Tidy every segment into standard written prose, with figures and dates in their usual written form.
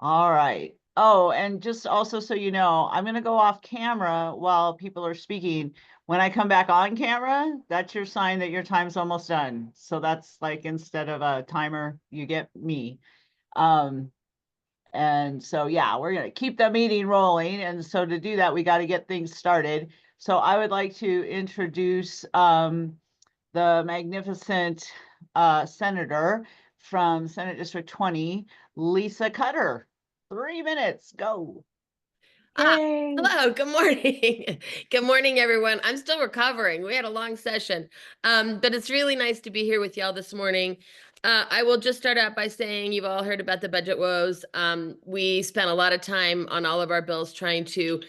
All right. Oh, and just also so you know, I'm going to go off camera while people are speaking. When I come back on camera, that's your sign that your time's almost done. So that's like instead of a timer, you get me. Um, and so, yeah, we're going to keep the meeting rolling. And so to do that, we got to get things started. So I would like to introduce the magnificent senator from Senate District 20, Lisa Cutter. 3 minutes, go. Ah, Yay. hello, good morning. Good morning, everyone. I'm still recovering. We had a long session, but it's really nice to be here with y'all this morning. I will just start out by saying you've all heard about the budget woes. We spent a lot of time on all of our bills trying to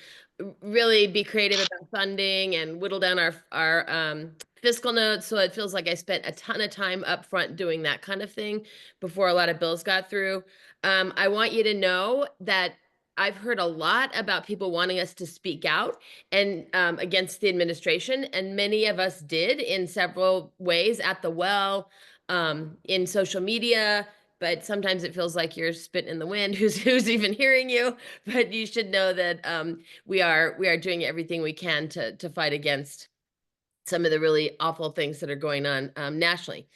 really be creative about funding and whittle down our fiscal notes. So it feels like I spent a ton of time up front doing that kind of thing before a lot of bills got through. I want you to know that I've heard a lot about people wanting us to speak out and against the administration, and many of us did in several ways at the well, in social media. But sometimes it feels like you're spitting in the wind. Who's even hearing you? But you should know that we are doing everything we can to fight against some of the really awful things that are going on nationally.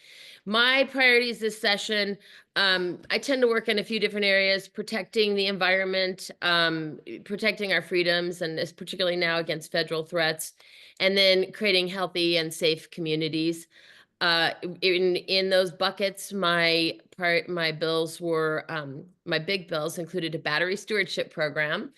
My priorities this session, I tend to work in a few different areas, protecting the environment, protecting our freedoms, and particularly now against federal threats, and then creating healthy and safe communities. In those buckets, my bills were my big bills included a battery stewardship program.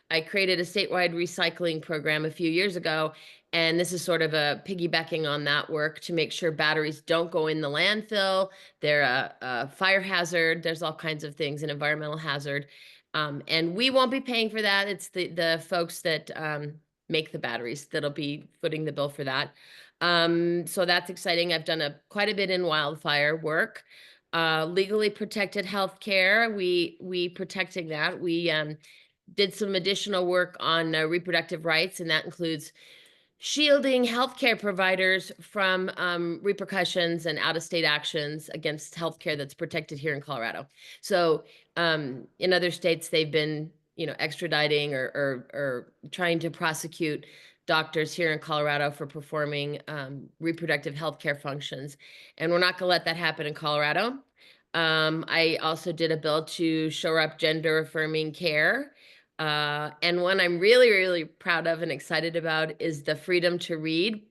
I created a statewide recycling program a few years ago, and this is sort of a piggybacking on that work to make sure batteries don't go in the landfill. They're a fire hazard. There's all kinds of things, an environmental hazard. And we won't be paying for that. It's the folks that make the batteries that'll be footing the bill for that. So that's exciting. I've done quite a bit in wildfire work. Legally protected healthcare. We protecting that. We did some additional work on reproductive rights, and that includes shielding healthcare providers from repercussions and out-of-state actions against healthcare that's protected here in Colorado. So in other states, they've been, extraditing or trying to prosecute doctors here in Colorado for performing reproductive healthcare functions, and we're not going to let that happen in Colorado. I also did a bill to shore up gender affirming care. And one I'm really, really proud of and excited about is the Freedom to Read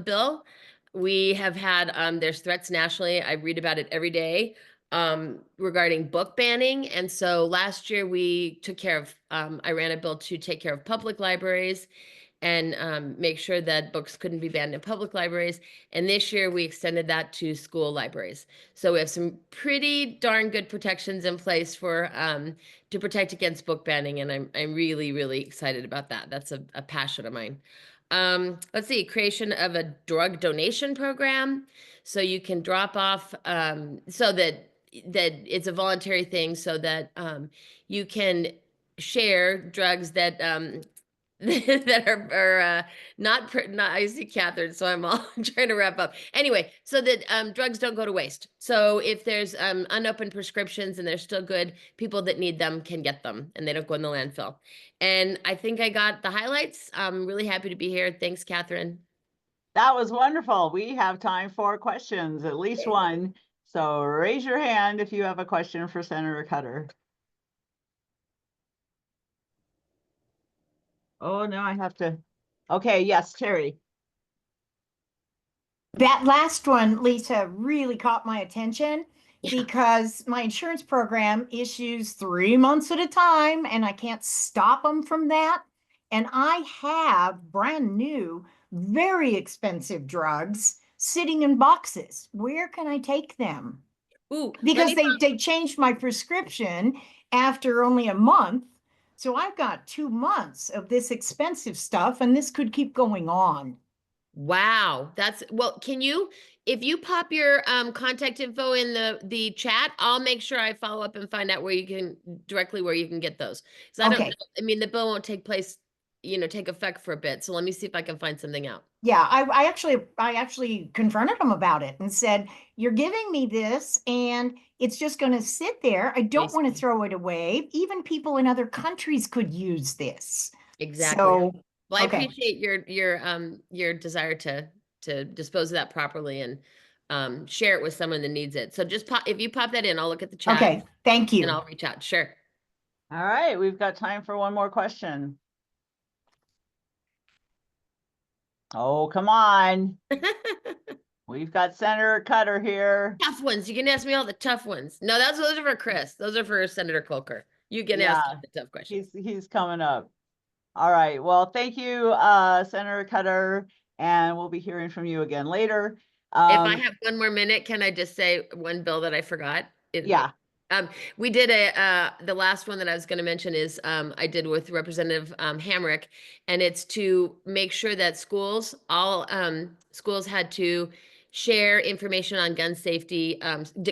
bill. We have had, there's threats nationally. I read about it every day regarding book banning. And so last year we took care of, I ran a bill to take care of public libraries and make sure that books couldn't be banned in public libraries. And this year we extended that to school libraries. So we have some pretty darn good protections in place for to protect against book banning, and I'm really, really excited about that. That's a passion of mine. Let's see, creation of a drug donation program, so you can drop off so that it's a voluntary thing, so that you can share drugs that that are not I see Catherine, so I'm all trying to wrap up. Anyway, so that drugs don't go to waste. So if there's unopened prescriptions and they're still good, people that need them can get them and they don't go in the landfill. And I think I got the highlights. I'm really happy to be here. Thanks, Catherine. That was wonderful. We have time for questions, at least one. So raise your hand if you have a question for Senator Cutter. Oh, no, I have to. Okay, yes, Terry. That last one, Lisa, really caught my attention because my insurance program issues 3 months at a time and I can't stop them from that. And I have brand new, very expensive drugs sitting in boxes. Where can I take them? Ooh, let Because me they changed my prescription after only a month. So I've got 2 months of this expensive stuff, and this could keep going on. Wow, well, if you pop your contact info in the chat, I'll make sure I follow up and find out where you can directly where you can get those. So Okay. I mean, the bill won't take effect for a bit. So let me see if I can find something out. Yeah, I actually confronted them about it and said, you're giving me this and it's just going to sit there. I don't want to Wasted. throw it away. Even people in other countries could use this. Exactly. So, Well, I okay. appreciate your desire to dispose of that properly and share it with someone that needs it. So just pop if you pop that in, I'll look at the chat Okay. Thank and you. I'll reach out. Sure. All right, we've got time for one more question. Oh, come on. We've got Senator Cutter here. Tough ones. You can ask me all the tough ones. No, those are for Chris. Those are for Senator Colker. You can ask Yeah, him the tough questions. he's coming up. All right. Well, thank you, Senator Cutter, and we'll be hearing from you again later. If I have one more minute, can I just say one bill that I forgot? Yeah. We did the last one that I was going to mention is I did with Representative Hamrick, and it's to make sure that all schools had to share information on gun safety,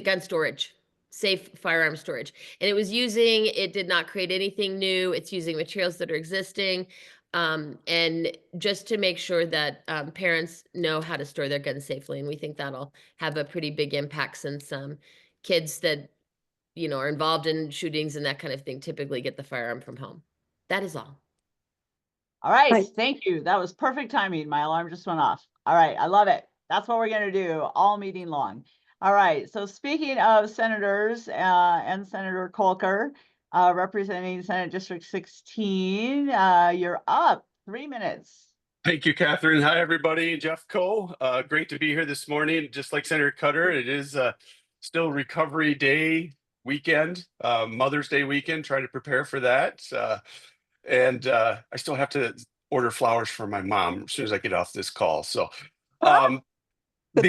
gun storage, safe firearm storage. And it did not create anything new. It's using materials that are existing. And just to make sure that parents know how to store their guns safely. And we think that'll have a pretty big impact since kids that are involved in shootings and that kind of thing typically get the firearm from home. That is all. All right. Right. Thank you. That was perfect timing. My alarm just went off. All right. I love it. That's what we're going to do all meeting long. All right. So speaking of senators and Senator Colker, representing Senate District 16, you're up. 3 minutes. Thank you, Catherine. Hi, everybody. Jeff Coe. Great to be here this morning. Just like Senator Cutter, it is still Recovery Day weekend, Mother's Day weekend, trying to prepare for that. And I still have to order flowers for my mom as soon as I get off this call. So Good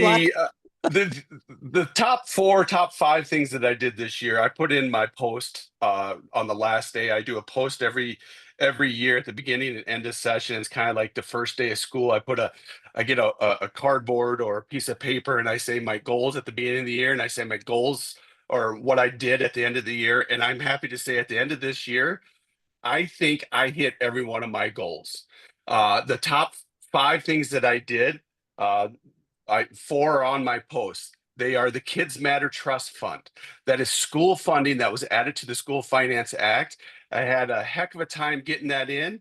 luck. the top 5 things that I did this year, I put in my post on the last day. I do a post every year at the beginning and end of session. It's kind of like the first day of school. I get a cardboard or a piece of paper and I say my goals at the beginning of the year, and I say my goals or what I did at the end of the year. And I'm happy to say at the end of this year, I think I hit every one of my goals. The top 5 things that I did, 4 are on my post. They are the Kids Matter Trust Fund. That is school funding that was added to the School Finance Act. I had a heck of a time getting that in,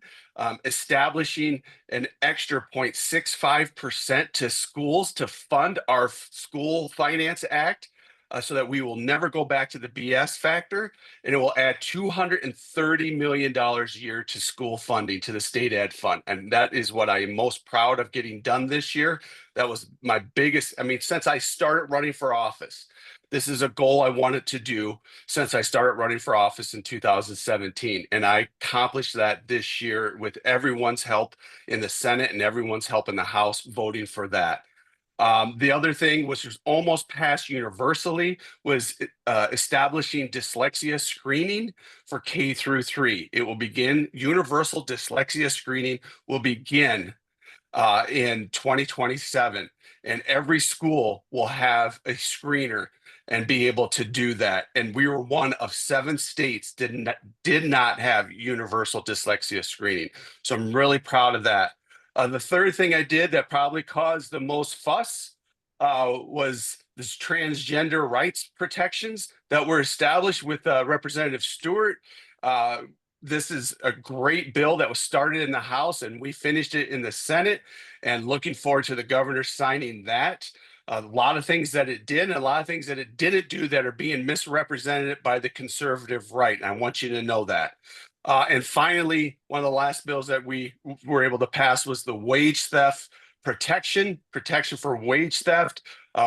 establishing an extra 0.65% to schools to fund our School Finance Act. So that we will never go back to the BS factor, and it will add $230 million a year to school funding to the state ed fund. And that is what I am most proud of getting done this year. That was my biggest, since I started running for office, this is a goal I wanted to do since I started running for office in 2017. And I accomplished that this year with everyone's help in the Senate and everyone's help in the House voting for that. The other thing, which was almost passed universally, was establishing dyslexia screening for K through 3. It will begin, universal dyslexia screening will begin in 2027. And every school will have a screener and be able to do that. And we were one of 7 states did not have universal dyslexia screening. So I'm really proud of that. The third thing I did that probably caused the most fuss was this transgender rights protections that were established with Representative Stewart. This is a great bill that was started in the House and we finished it in the Senate, and looking forward to the governor signing that. A lot of things that it did and a lot of things that it didn't do that are being misrepresented by the conservative right. And I want you to know that. And finally, one of the last bills that we were able to pass was the wage theft protection for wage theft.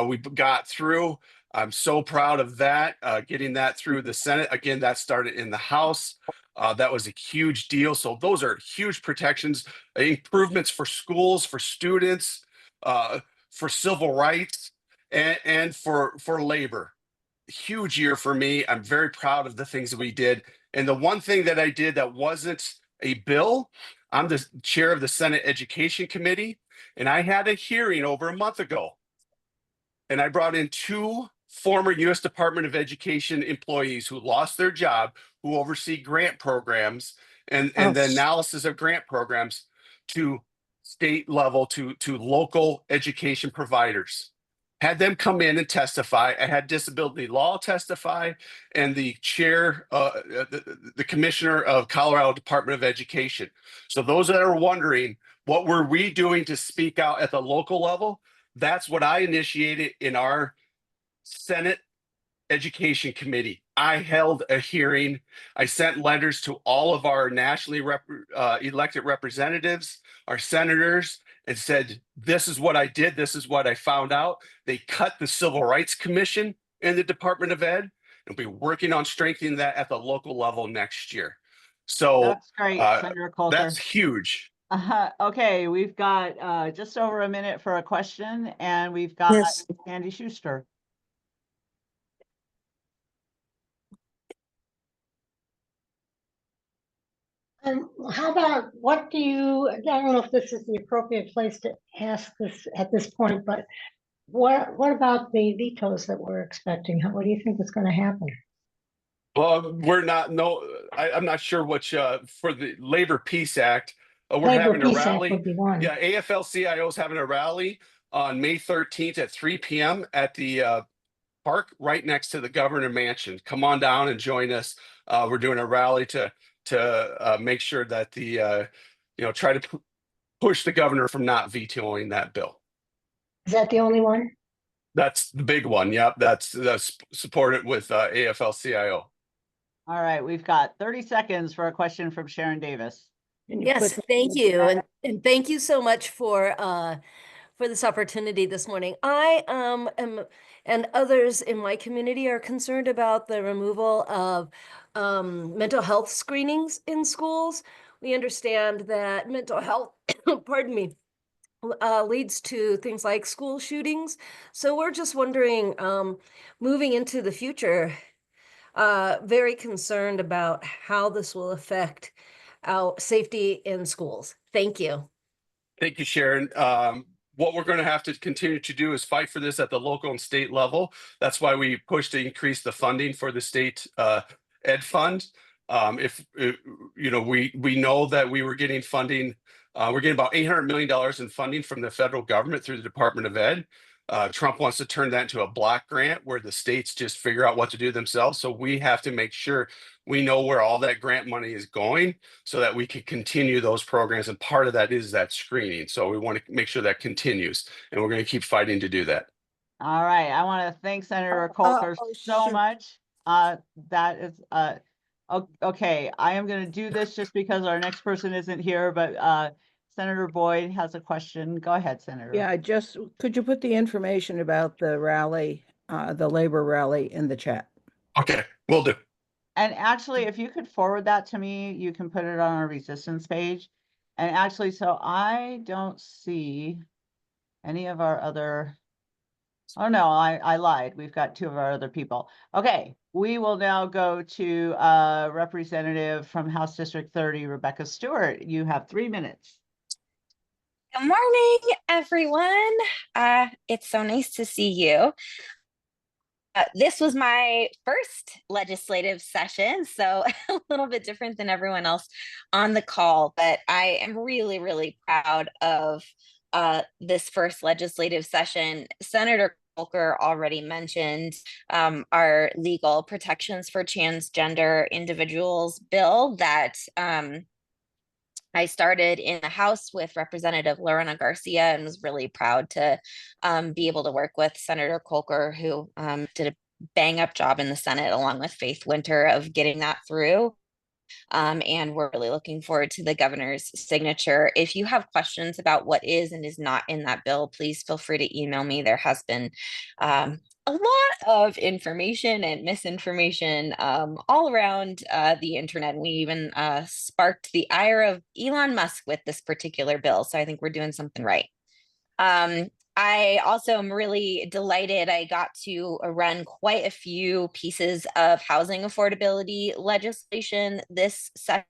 We got through. I'm so proud of that, getting that through the Senate. Again, that started in the House. That was a huge deal. So those are huge protections, improvements for schools, for students, for civil rights, and for labor. Huge year for me. I'm very proud of the things that we did. And the one thing that I did that wasn't a bill, I'm the chair of the Senate Education Committee, and I had a hearing over a month ago. And I brought in 2 former U.S. Department of Education employees who lost their job, who oversee grant programs and the analysis of grant programs, to state level to local education providers. Had them come in and testify. I had disability law testify, and the chair, the commissioner of Colorado Department of Education. So those that are wondering, what were we doing to speak out at the local level? That's what I initiated in our Senate Education Committee. I held a hearing. I sent letters to all of our nationally elected representatives, our senators, and said, this is what I did. This is what I found out. They cut the Civil Rights Commission in the Department of Ed, and we'll be working on strengthening that at the local level next year. So That's great, Senator Kolker. that's huge. Okay, we've got just over a minute for a question, and we've got Yes. Andy Schuster. How about, what do you, I don't know if this is the appropriate place to ask this at this point, but what about the vetoes that we're expecting? What do you think is going to happen? Well, we're not, I'm not sure which, for the Labor Peace Act, we're Labor having a Peace Act rally. would be one. Yeah, AFL-CIO is having a rally on May 13th at 3 p.m. at the park right next to the Governor Mansion. Come on down and join us. We're doing a rally to make sure that the, try to push the governor from not vetoing that bill. Is that the only one? That's the big one. Yep, that's supported with AFL-CIO. All right, we've got 30 seconds for a question from Sharon Davis. Can you Yes, put- thank you. And thank you so much for this opportunity this morning. I am, and others in my community are concerned about the removal of mental health screenings in schools. We understand that mental health, pardon me, leads to things like school shootings. So we're just wondering, moving into the future, very concerned about how this will affect our safety in schools. Thank you. Thank you, Sharon. What we're going to have to continue to do is fight for this at the local and state level. That's why we pushed to increase the funding for the state ed fund. We know that we were getting funding. We're getting about $800 million in funding from the federal government through the Department of Ed. Trump wants to turn that into a block grant where the states just figure out what to do themselves. So we have to make sure we know where all that grant money is going so that we can continue those programs. And part of that is that screening. So we want to make sure that continues, and we're going to keep fighting to do that. All right, I want to thank Senator Kolker so shoot. much. That is okay. I am going to do this just because our next person isn't here, but Senator Boyd has a question. Go ahead, Senator. Yeah, could you put the information about the rally, the labor rally in the chat? Okay, will do. And actually, if you could forward that to me, you can put it on our resistance page. And actually, so I don't see any of our other, oh no, I lied. We've got two of our other people. Okay, we will now go to Representative from House District 30, Rebecca Stewart. You have 3 minutes. Good morning, everyone. It's so nice to see you. This was my first legislative session, so a little bit different than everyone else on the call, but I am really, really proud of this first legislative session. Senator Kolker already mentioned our legal protections for transgender individuals bill that I started in the House with Representative Lorena Garcia and was really proud to be able to work with Senator Kolker, who did a bang up job in the Senate along with Faith Winter of getting that through. And we're really looking forward to the governor's signature. If you have questions about what is and is not in that bill, please feel free to email me. There has been a lot of information and misinformation all around the internet. We even sparked the ire of Elon Musk with this particular bill. So I think we're doing something right. I also am really delighted I got to run quite a few pieces of housing affordability legislation this session.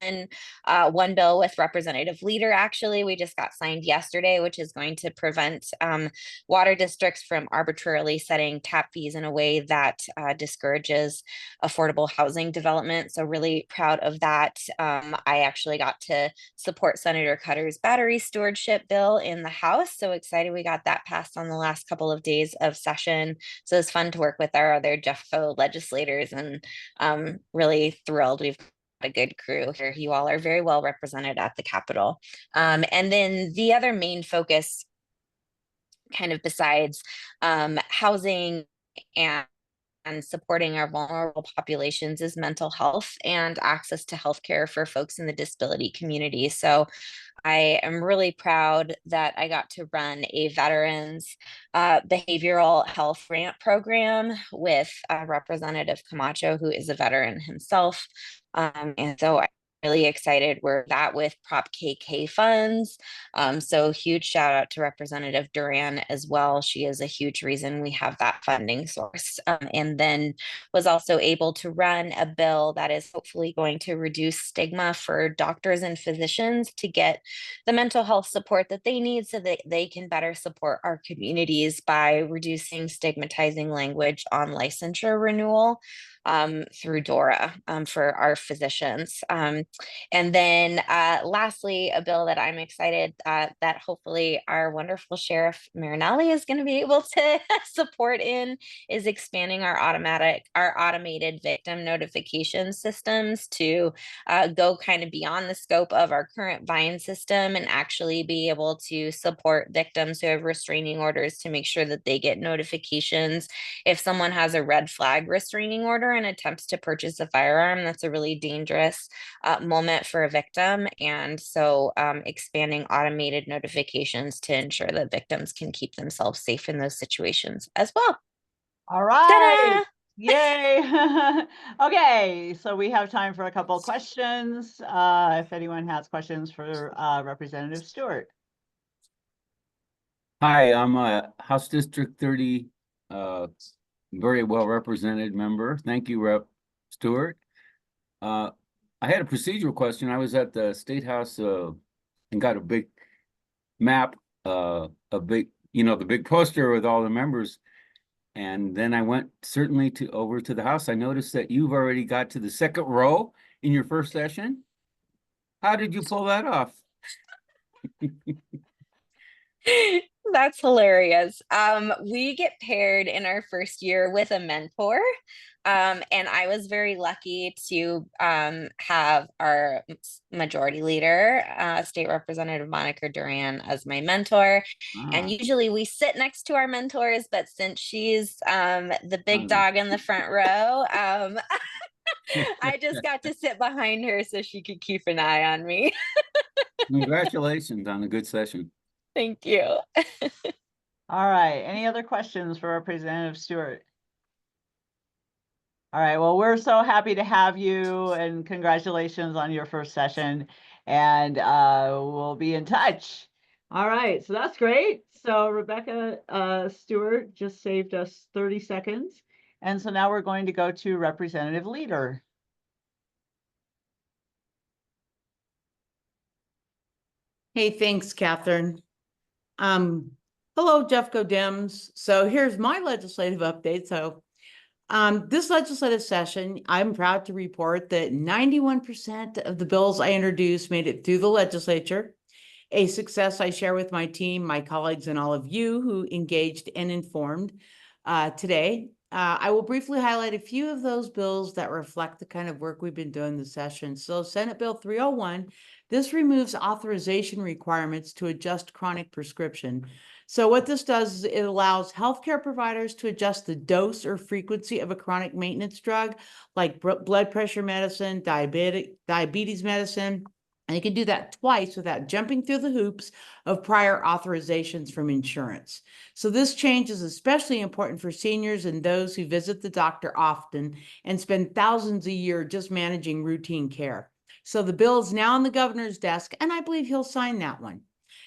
one bill with Representative Leader. Actually, we just got signed yesterday, which is going to prevent water districts from arbitrarily setting tap fees in a way that discourages affordable housing development. So really proud of that. I actually got to support Senator Cutter's battery stewardship bill in the House. So excited we got that passed on the last couple of days of session. So it's fun to work with our other Jeffco legislators, and really thrilled. We've a good crew here. You all are very well represented at the Capitol. And then the other main focus, kind of besides housing and supporting our vulnerable populations, is mental health and access to healthcare for folks in the disability community. So I am really proud that I got to run a veterans behavioral health grant program with Representative Camacho, who is a veteran himself. And so I'm really excited. We're that with Prop KK funds. So huge shout out to Representative Duran as well. She is a huge reason we have that funding source. And then was also able to run a bill that is hopefully going to reduce stigma for doctors and physicians to get the mental health support that they need so that they can better support our communities by reducing stigmatizing language on licensure renewal through DORA for our physicians. And then lastly, a bill that I'm excited that hopefully our wonderful Sheriff Marinelli is going to be able to support in is expanding our automated victim notification systems to go kind of beyond the scope of our current VINE system and actually be able to support victims who have restraining orders to make sure that they get notifications if someone has a red flag restraining order and attempts to purchase a firearm. That's a really dangerous moment for a victim. And so expanding automated notifications to ensure that victims can keep themselves safe in those situations as well. All right. Yay. Okay, so we have time for a couple of questions. If anyone has questions for Representative Stewart. Hi, I'm a House District 30 very well represented member. Thank you, Rep. Stewart. I had a procedural question. I was at the State House and got a big map, the big poster with all the members. And then I went certainly over to the House. I noticed that you've already got to the second row in your first session. How did you pull that off? That's hilarious. We get paired in our first year with a mentor. And I was very lucky to have our majority leader, State Representative Monica Duran, as my mentor. And usually we sit next to our mentors, but since she's the big dog in the front row, I just got to sit behind her so she could keep an eye on me. Congratulations on a good session. Thank you. All right. Any other questions for Representative Stewart? All right. Well, we're so happy to have you, and congratulations on your first session. And we'll be in touch. All right. So that's great. So Rebecca Stewart just saved us 30 seconds. And so now we're going to go to Representative Leader. Hey, thanks, Catherine. Hello, Jeffco Dems. So here's my legislative update. So this legislative session, I'm proud to report that 91% of the bills I introduced made it through the legislature, a success I share with my team, my colleagues, and all of you who engaged and informed today. I will briefly highlight a few of those bills that reflect the kind of work we've been doing this session. So Senate Bill 301, this removes authorization requirements to adjust chronic prescription. So what this does is it allows healthcare providers to adjust the dose or frequency of a chronic maintenance drug like blood pressure medicine, diabetes medicine, and they can do that twice without jumping through the hoops of prior authorizations from insurance. So this change is especially important for seniors and those who visit the doctor often and spend thousands a year just managing routine care. So the bill is now on the governor's desk, and I believe he'll sign that one.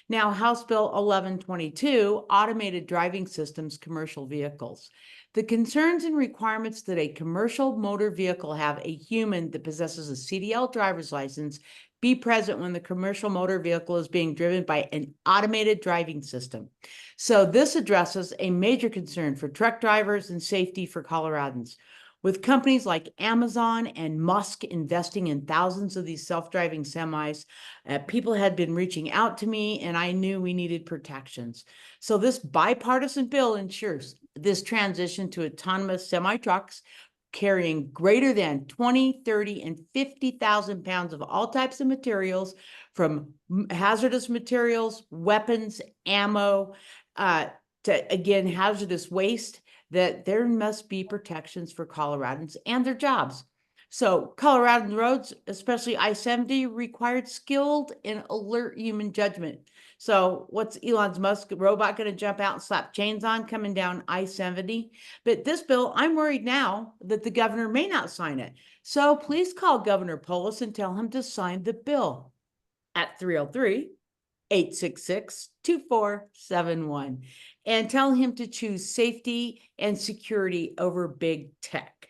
Now, House Bill 1122, Automated Driving Systems, Commercial Vehicles. The concerns and requirements that a commercial motor vehicle have a human that possesses a CDL driver's license be present when the commercial motor vehicle is being driven by an automated driving system. So this addresses a major concern for truck drivers and safety for Coloradans. With companies like Amazon and Musk investing in thousands of these self-driving semis, people had been reaching out to me, and I knew we needed protections. So this bipartisan bill ensures this transition to autonomous semi-trucks carrying greater than 20, 30, and 50,000 pounds of all types of materials, from hazardous materials, weapons, ammo, to, again, hazardous waste, that there must be protections for Coloradans and their jobs. So Colorado roads, especially I-70, required skilled and alert human judgment. So what's Elon Musk robot going to jump out and slap chains on coming down I-70? But this bill, I'm worried now that the governor may not sign it. So please call Governor Polis and tell him to sign the bill at 303-866-2471 and tell him to choose safety and security over big tech.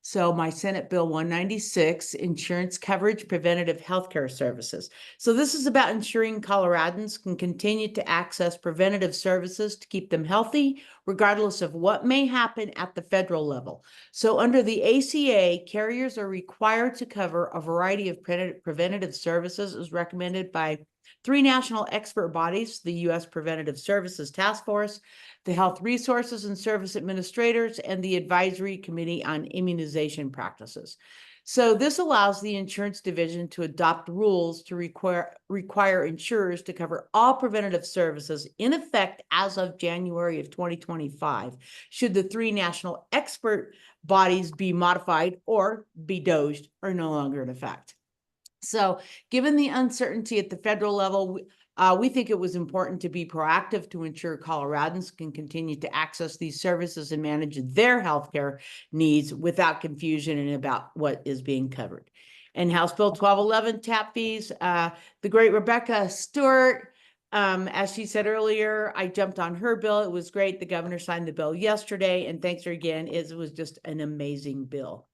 So my Senate Bill 196, insurance coverage, preventative healthcare services. So this is about ensuring Coloradans can continue to access preventative services to keep them healthy, regardless of what may happen at the federal level. So under the ACA, carriers are required to cover a variety of preventative services as recommended by 3 national expert bodies: the U.S. Preventative Services Task Force, the Health Resources and Service Administrators, and the Advisory Committee on Immunization Practices. So this allows the insurance division to adopt rules to require insurers to cover all preventative services in effect as of January of 2025, should the 3 national expert bodies be modified or be doged or no longer in effect. So given the uncertainty at the federal level, we think it was important to be proactive to ensure Coloradans can continue to access these services and manage their healthcare needs without confusion and about what is being covered. And House Bill 1211, TAP fees, the great Rebecca Stewart, as she said earlier, I jumped on her bill. It was great. The governor signed the bill yesterday, and thanks her again. It was just an amazing bill.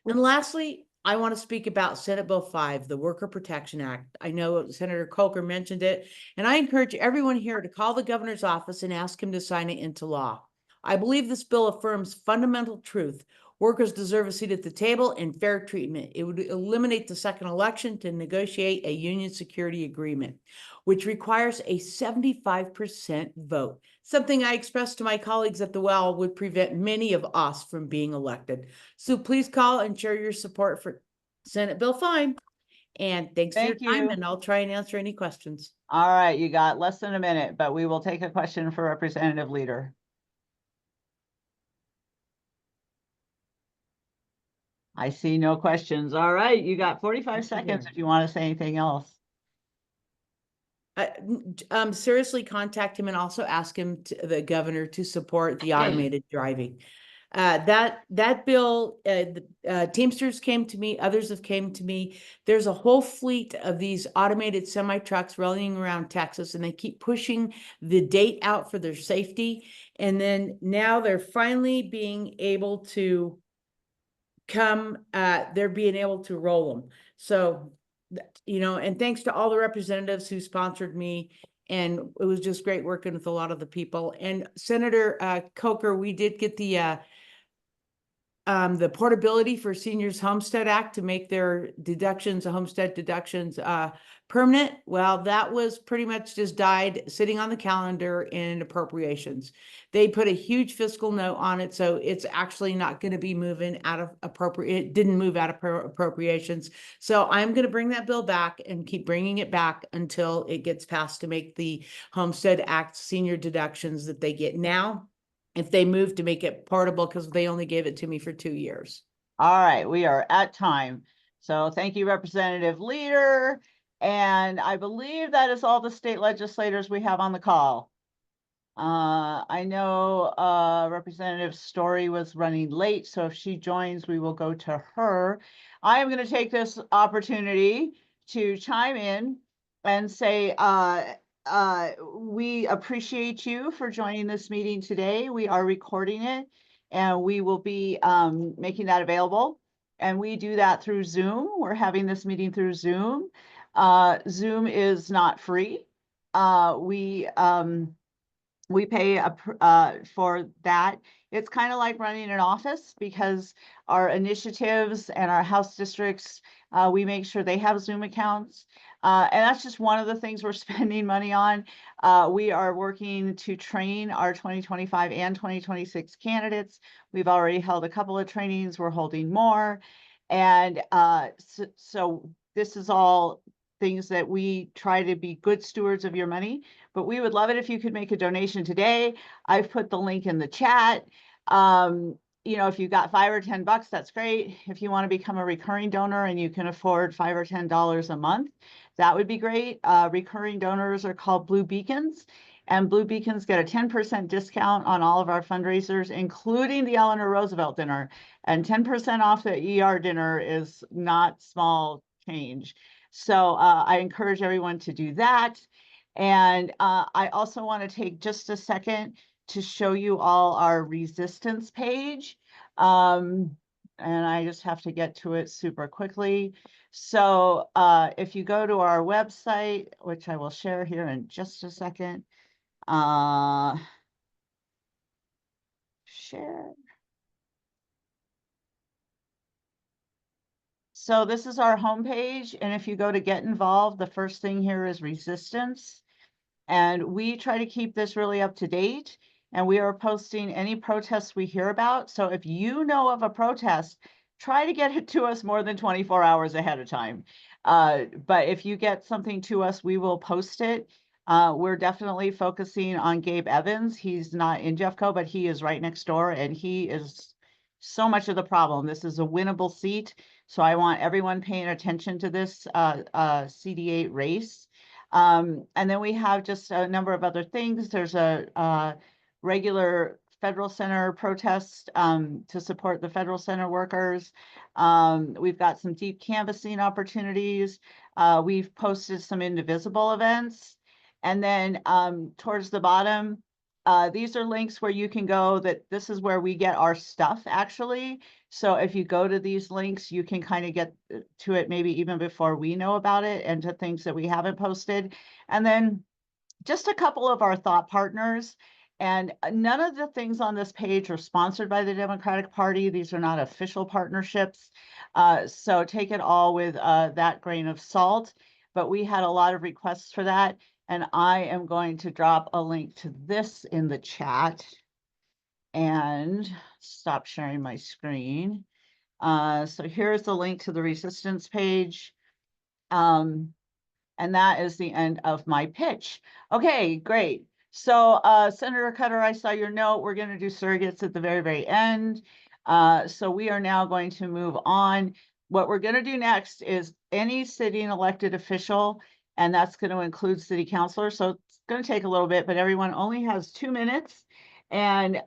And lastly, I want to speak about Senate Bill 5, the Worker Protection Act. I know Senator Coker mentioned it, and I encourage everyone here to call the governor's office and ask him to sign it into law. I believe this bill affirms fundamental truth. Workers deserve a seat at the table and fair treatment. It would eliminate the second election to negotiate a union security agreement, which requires a 75% vote. Something I expressed to my colleagues at the well would prevent many of us from being elected. So please call and share your support for Senate Bill 5. And thanks for your time, and I'll try and answer any questions. All right, you got less than a minute, but we will take a question for Representative Leader. I see no questions. All right, you got 45 seconds if you want to say anything else. Seriously contact him and also ask him, the governor, to support the automated driving. That bill, Teamsters came to me, others have came to me. There's a whole fleet of these automated semi-trucks rolling around Texas, and they keep pushing the date out for their safety. And then now they're finally being able to they're being able to roll them. So, you know, and thanks to all the representatives who sponsored me, and it was just great working with a lot of the people. And Senator Coker, we did get the Portability for Seniors Homestead Act to make their deductions, homestead deductions, permanent. Well, that was pretty much just died sitting on the calendar in appropriations. They put a huge fiscal note on it, so it's actually not going to be moving out of it didn't move out of appropriations. So I'm going to bring that bill back and keep bringing it back until it gets passed to make the Homestead Act senior deductions that they get now, if they move to make it portable, because they only gave it to me for 2 years. All right, we are at time. So thank you, Representative Leader. And I believe that is all the state legislators we have on the call. I know Representative Story was running late, so if she joins, we will go to her. I am going to take this opportunity to chime in and say, we appreciate you for joining this meeting today. We are recording it, and we will be making that available. And we do that through Zoom. We're having this meeting through Zoom. Zoom is not free. We pay for that. It's kind of like running an office because our initiatives and our House districts, we make sure they have Zoom accounts. And that's just one of the things we're spending money on. We are working to train our 2025 and 2026 candidates. We've already held a couple of trainings. We're holding more. And so this is all things that we try to be good stewards of your money, but we would love it if you could make a donation today. I've put the link in the chat. You know, if you got $5 or $10, that's great. If you want to become a recurring donor and you can afford $5 or $10 a month, that would be great. Recurring donors are called Blue Beacons, and Blue Beacons get a 10% discount on all of our fundraisers, including the Eleanor Roosevelt dinner, and 10% off the ER dinner is not small change. So I encourage everyone to do that. And I also want to take just a second to show you all our resistance page. And I just have to get to it super quickly. So if you go to our website, which I will share here in just a second, share. So this is our homepage, and if you go to get involved, the first thing here is resistance. And we try to keep this really up to date, and we are posting any protests we hear about. So if you know of a protest, try to get it to us more than 24 hours ahead of time. But if you get something to us, we will post it. We're definitely focusing on Gabe Evans. He's not in Jeffco, but he is right next door, and he is so much of the problem. This is a winnable seat. So I want everyone paying attention to this CD8 race. And then we have just a number of other things. There's a regular Federal Center protest to support the Federal Center workers. We've got some deep canvassing opportunities. We've posted some indivisible events. And then towards the bottom, these are links where you can go that this is where we get our stuff actually. So if you go to these links, you can kind of get to it maybe even before we know about it and to things that we haven't posted. And then just a couple of our thought partners. And none of the things on this page are sponsored by the Democratic Party. These are not official partnerships. So take it all with that grain of salt. But we had a lot of requests for that. And I am going to drop a link to this in the chat and stop sharing my screen. So here's the link to the resistance page. And that is the end of my pitch. Okay, great. So Senator Cutter, I saw your note. We're going to do surrogates at the very, very end. So we are now going to move on. What we're going to do next is any sitting elected official, and that's going to include city councilors. So it's going to take a little bit, but everyone only has 2 minutes. And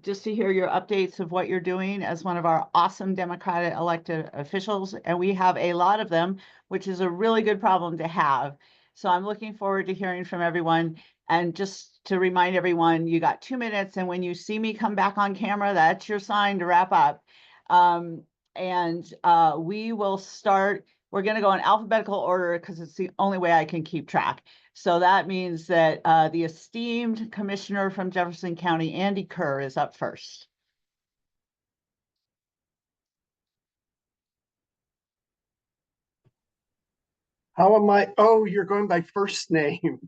just to hear your updates of what you're doing as one of our awesome Democratic elected officials. And we have a lot of them, which is a really good problem to have. So I'm looking forward to hearing from everyone. And just to remind everyone, you got 2 minutes. And when you see me come back on camera, that's your sign to wrap up. We will start. We're going to go in alphabetical order because it's the only way I can keep track. So that means that the esteemed commissioner from Jefferson County, Andy Kerr, is up first. How am I? Oh, you're going by first name.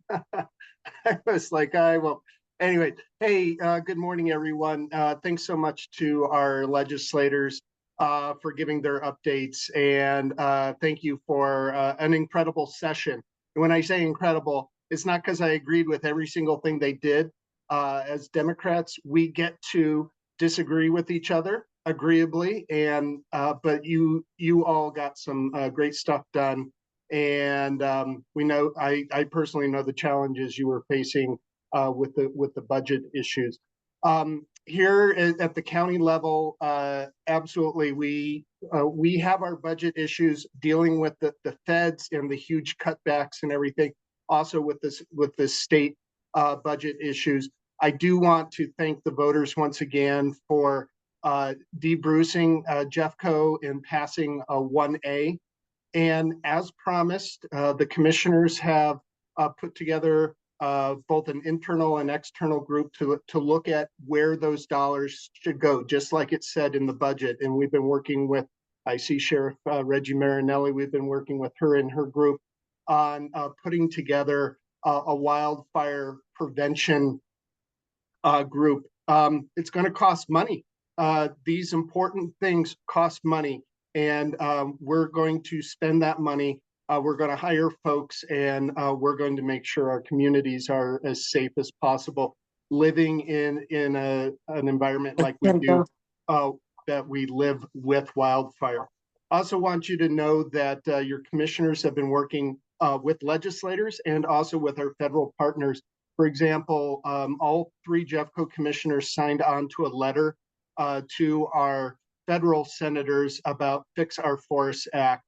I was like, I will. Anyway, hey, good morning, everyone. Thanks so much to our legislators for giving their updates. And thank you for an incredible session. And when I say incredible, it's not because I agreed with every single thing they did. As Democrats, we get to disagree with each other agreeably, and but you all got some great stuff done. And we know, I personally know the challenges you were facing with the budget issues. Here at the county level, absolutely, we have our budget issues dealing with the feds and the huge cutbacks and everything. Also with the state budget issues. I do want to thank the voters once again for debrucing Jeffco and passing a 1A. And as promised, the commissioners have put together both an internal and external group to look at where those dollars should go, just like it said in the budget. And we've been working with, I see Sheriff Reggie Marinelli, we've been working with her and her group on putting together a wildfire prevention group. It's going to cost money. These important things cost money, and we're going to spend that money. We're going to hire folks, and we're going to make sure our communities are as safe as possible, living in an environment like we do, that we live with wildfire. I also want you to know that your commissioners have been working with legislators and also with our federal partners. For example, all 3 Jeffco commissioners signed on to a letter to our federal senators about Fix Our Forests Act,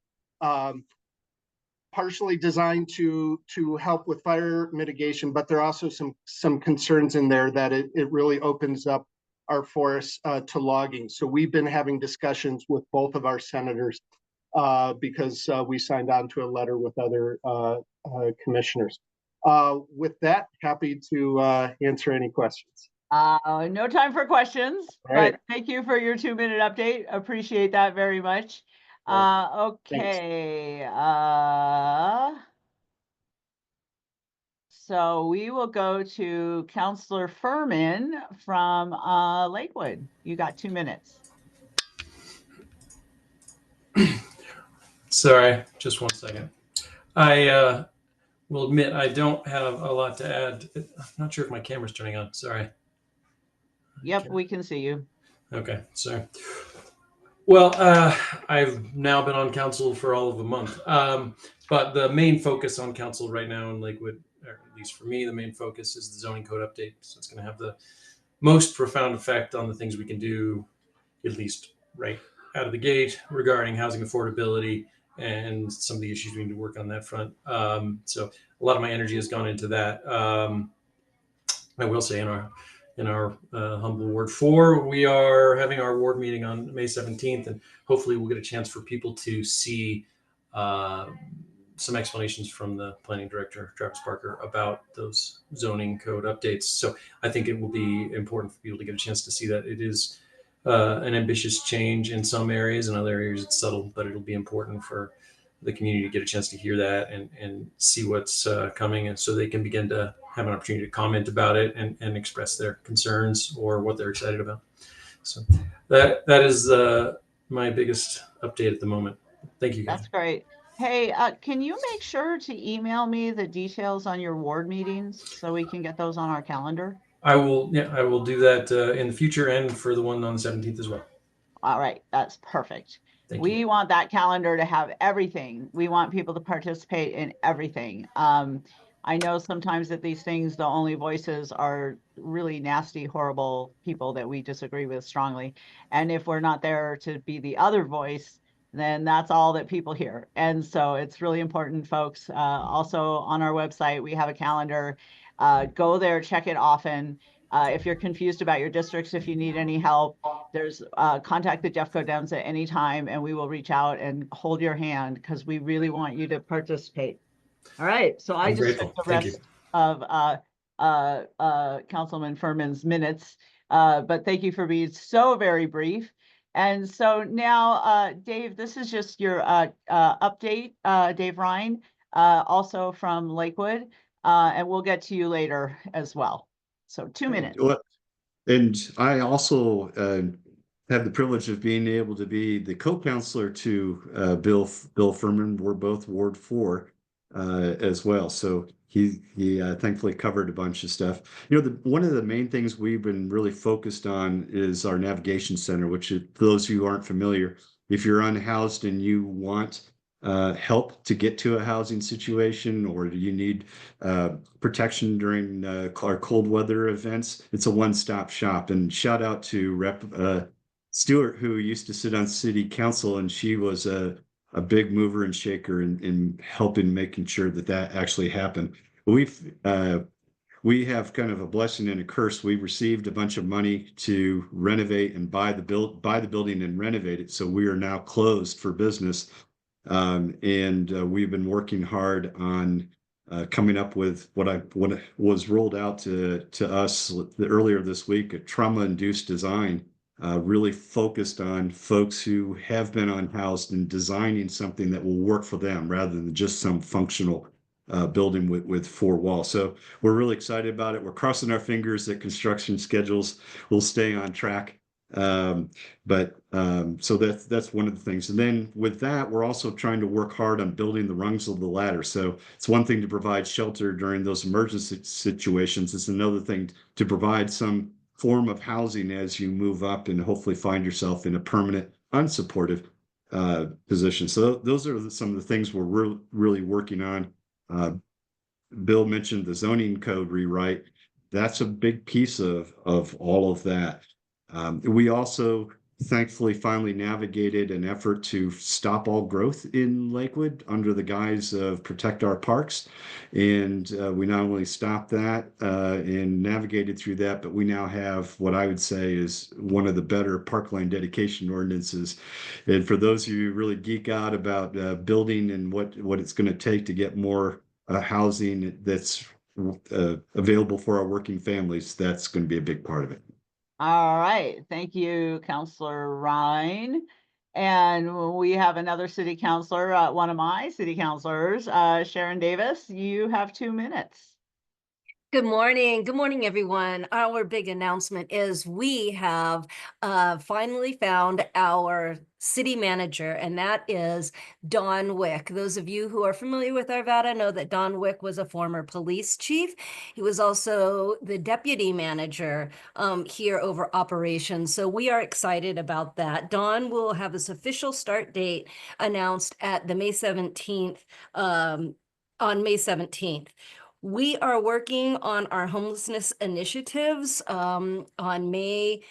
partially designed to help with fire mitigation, but there are also some concerns in there that it really opens up our forests to logging. So we've been having discussions with both of our senators because we signed on to a letter with other commissioners. With that, happy to answer any questions. No time for questions, Right. but thank you for your 2-minute update. Appreciate that very much. Okay. So we will go to Councillor Furman from Lakewood. You got 2 minutes. Sorry, just 1 second. I will admit I don't have a lot to add. I'm not sure if my camera's turning on. Sorry. Yep, we can see you. Okay, sorry. Well, I've now been on council for all of a month, but the main focus on council right now in Lakewood, or at least for me, the main focus is the zoning code update. So it's going to have the most profound effect on the things we can do, at least right out of the gate, regarding housing affordability and some of the issues we need to work on that front. So a lot of my energy has gone into that. I will say in our humble Ward 4, we are having our ward meeting on May 17th, and hopefully we'll get a chance for people to see some explanations from the planning director, Travis Parker, about those zoning code updates. So I think it will be important for people to get a chance to see that. It is an ambitious change in some areas, in other areas it's subtle, but it'll be important for the community to get a chance to hear that and see what's coming, and so they can begin to have an opportunity to comment about it and express their concerns or what they're excited about. So that is my biggest update at the moment. Thank you, guys. That's great. Hey, can you make sure to email me the details on your ward meetings so we can get those on our calendar? I will do that in the future and for the one on the 17th as well. All right, that's perfect. Thank We you. want that calendar to have everything. We want people to participate in everything. I know sometimes that these things, the only voices are really nasty, horrible people that we disagree with strongly. And if we're not there to be the other voice, then that's all that people hear. And so it's really important, folks. Also on our website, we have a calendar. Go there, check it often. If you're confused about your districts, if you need any help, there's contact the Jeffco Dems at any time, and we will reach out and hold your hand because we really want you to participate. All right, so I I'm just grateful. took the Thank you. rest of Councilman Furman's minutes, but thank you for being so very brief. And so now, Dave, this is just your update, Dave Ryan, also from Lakewood, and we'll get to you later as well. So 2 minutes. And I also have the privilege of being able to be the co-counselor to Bill Furman. We're both Ward 4 as well. So he thankfully covered a bunch of stuff. You know, one of the main things we've been really focused on is our navigation center, which, for those of you who aren't familiar, if you're unhoused and you want help to get to a housing situation, or do you need protection during our cold weather events, it's a one-stop shop. And shout out to Rep Stewart, who used to sit on city council, and she was a big mover and shaker in helping making sure that actually happened. we have kind of a blessing and a curse. We received a bunch of money to renovate and buy the building and renovate it. So we are now closed for business. We've been working hard on coming up with what was rolled out to us earlier this week, a trauma-induced design, really focused on folks who have been unhoused and designing something that will work for them rather than just some functional building with four walls. So we're really excited about it. We're crossing our fingers that construction schedules will stay on track. So that's one of the things. And then with that, we're also trying to work hard on building the rungs of the ladder. So it's one thing to provide shelter during those emergency situations. It's another thing to provide some form of housing as you move up and hopefully find yourself in a permanent unsupportive position. So those are some of the things we're really working on. Bill mentioned the zoning code rewrite. That's a big piece of all of that. We also thankfully finally navigated an effort to stop all growth in Lakewood under the guise of protect our parks. And we not only stopped that and navigated through that, but we now have what I would say is one of the better parkland dedication ordinances. And for those of you who really geek out about building and what it's going to take to get more housing that's available for our working families, that's going to be a big part of it. All right, thank you, Councilor Ryan. And we have another city councilor, one of my city councilors, Sharon Davis. You have 2 minutes. Good morning. Good morning, everyone. Our big announcement is we have finally found our city manager, and that is Don Wick. Those of you who are familiar with Arvada know that Don Wick was a former police chief. He was also the deputy manager here over operations. So we are excited about that. Don will have his official start date announced at the May 17th, on May 17th. We are working on our homelessness initiatives. On May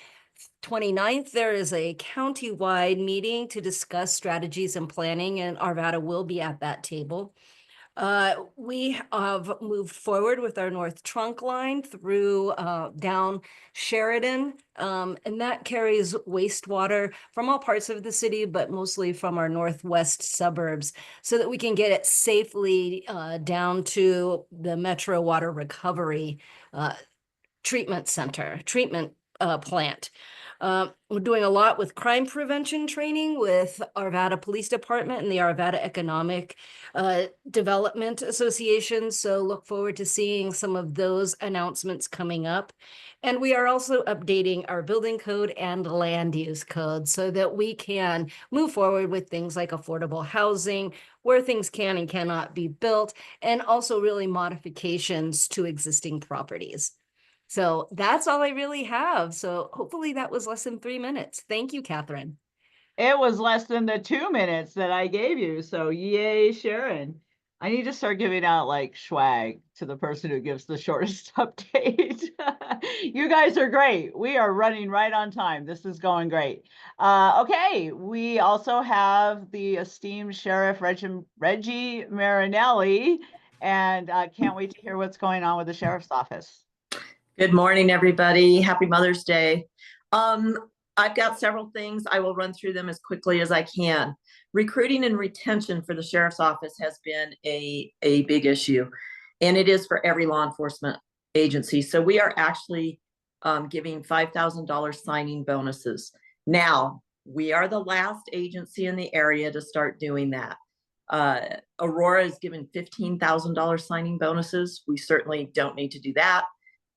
29th, there is a county-wide meeting to discuss strategies and planning, and Arvada will be at that table. We have moved forward with our North Trunk line through down Sheridan, and that carries wastewater from all parts of the city, but mostly from our northwest suburbs, so that we can get it safely down to the Metro Water Recovery treatment plant. We're doing a lot with crime prevention training with Arvada Police Department and the Arvada Economic Development Association. So look forward to seeing some of those announcements coming up. And we are also updating our building code and land use code so that we can move forward with things like affordable housing, where things can and cannot be built, and also really modifications to existing properties. So that's all I really have. So hopefully that was less than 3 minutes. Thank you, Catherine. It was less than the 2 minutes that I gave you. So yay, Sharon. I need to start giving out like swag to the person who gives the shortest update. You guys are great. We are running right on time. This is going great. Okay, we also have the esteemed Sheriff Reggie Marinelli, and can't wait to hear what's going on with the Sheriff's Office. Good morning, everybody. Happy Mother's Day. I've got several things. I will run through them as quickly as I can. Recruiting and retention for the Sheriff's Office has been a big issue, and it is for every law enforcement agency. So we are actually giving $5,000 signing bonuses. Now, we are the last agency in the area to start doing that. Aurora is given $15,000 signing bonuses. We certainly don't need to do that.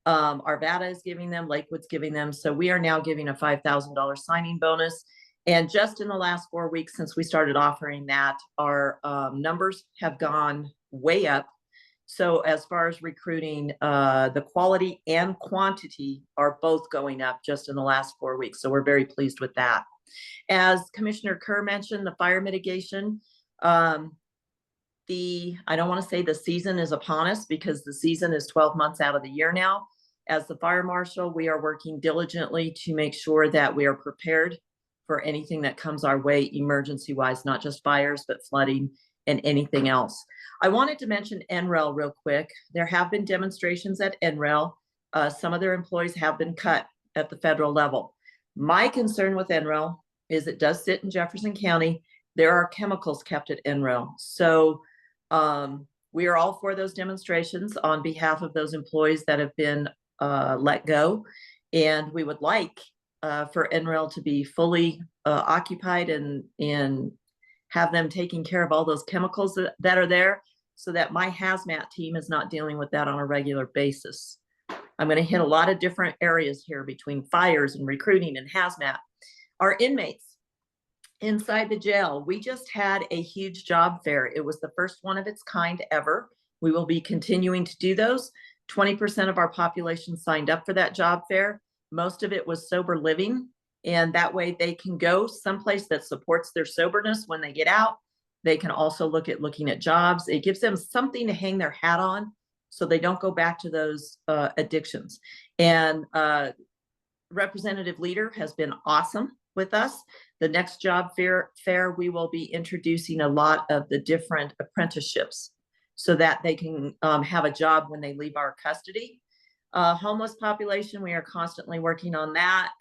Arvada is giving them, Lakewood's giving them. So we are now giving a $5,000 signing bonus. And just in the last 4 weeks since we started offering that, our numbers have gone way up. So as far as recruiting, the quality and quantity are both going up just in the last 4 weeks. So we're very pleased with that. As Commissioner Kerr mentioned, the fire mitigation, I don't want to say the season is upon us, because the season is 12 months out of the year now. As the fire marshal, we are working diligently to make sure that we are prepared for anything that comes our way emergency wise, not just fires, but flooding and anything else. I wanted to mention NREL real quick. There have been demonstrations at NREL. Some of their employees have been cut at the federal level. My concern with NREL is it does sit in Jefferson County. There are chemicals kept at NREL. So we are all for those demonstrations on behalf of those employees that have been let go. And we would like for NREL to be fully occupied and have them taking care of all those chemicals that are there, so that my hazmat team is not dealing with that on a regular basis. I'm going to hit a lot of different areas here between fires and recruiting and hazmat. Our inmates inside the jail, we just had a huge job fair. It was the first one of its kind ever. We will be continuing to do those. 20% of our population signed up for that job fair. Most of it was sober living, and that way they can go someplace that supports their soberness when they get out. They can also looking at jobs. It gives them something to hang their hat on, so they don't go back to those addictions. And Representative Leader has been awesome with us. The next job fair, we will be introducing a lot of the different apprenticeships so that they can have a job when they leave our custody. Homeless population, we are constantly working on that.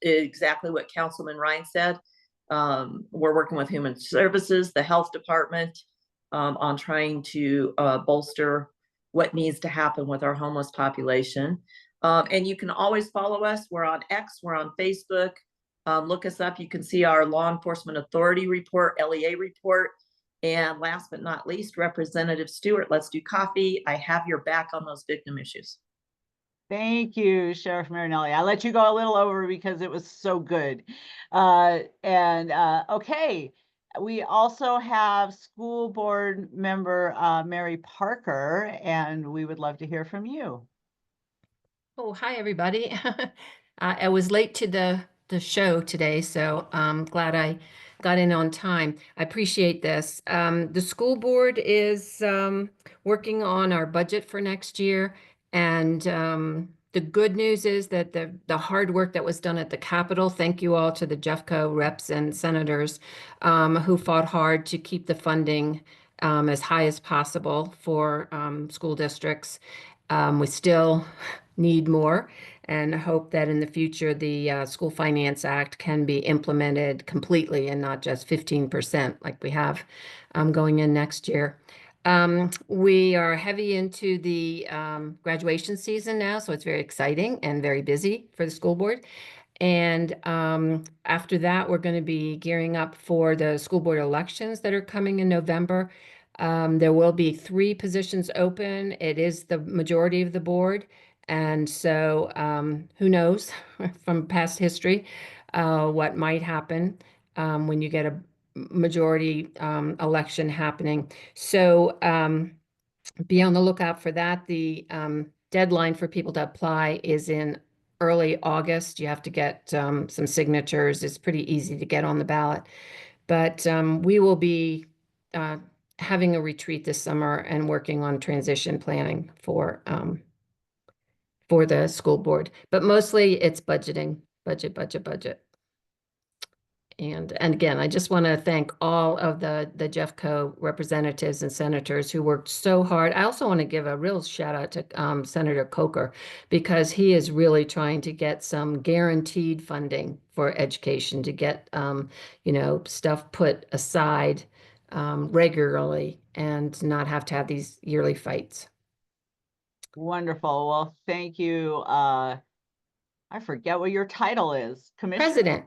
Exactly what Councilman Ryan said. We're working with Human Services, the Health Department, on trying to bolster what needs to happen with our homeless population. And you can always follow us. We're on X, we're on Facebook. Look us up. You can see our Law Enforcement Authority report, LEA report. And last but not least, Representative Stewart, let's do coffee. I have your back on those victim issues. Thank you, Sheriff Marinelli. I let you go a little over because it was so good. Okay, we also have school board member Mary Parker, and we would love to hear from you. Oh, hi, everybody. I was late to the show today, so I'm glad I got in on time. I appreciate this. The school board is working on our budget for next year, and the good news is that the hard work that was done at the Capitol, thank you all to the Jeffco reps and senators who fought hard to keep the funding as high as possible for school districts. We still need more and hope that in the future the School Finance Act can be implemented completely and not just 15% like we have going in next year. We are heavy into the graduation season now, so it's very exciting and very busy for the school board. And after that, we're going to be gearing up for the school board elections that are coming in November. There will be 3 positions open. It is the majority of the board. And so who knows from past history what might happen when you get a majority election happening. So be on the lookout for that. The deadline for people to apply is in early August. You have to get some signatures. It's pretty easy to get on the ballot. But we will be having a retreat this summer and working on transition planning for the school board. But mostly it's budgeting, budget. And again, I just want to thank all of the Jeffco representatives and senators who worked so hard. I also want to give a real shout out to Senator Coker, because he is really trying to get some guaranteed funding for education, to get stuff put aside regularly and not have to have these yearly fights. Wonderful. Well, thank you. I forget what your title is. President.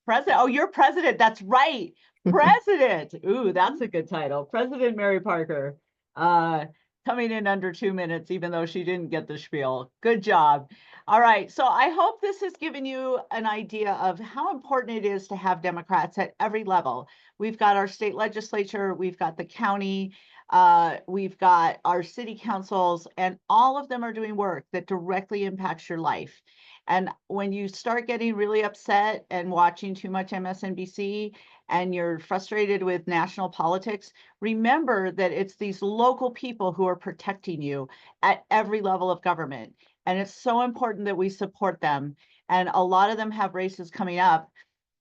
President. Oh, you're president. That's right. President. Ooh, that's a good title. President Mary Parker. Coming in under 2 minutes, even though she didn't get the spiel. Good job. All right. So I hope this has given you an idea of how important it is to have Democrats at every level. We've got our state legislature, we've got the county, we've got our city councils, and all of them are doing work that directly impacts your life. And when you start getting really upset and watching too much MSNBC and you're frustrated with national politics, remember that it's these local people who are protecting you at every level of government. And it's so important that we support them. And a lot of them have races coming up.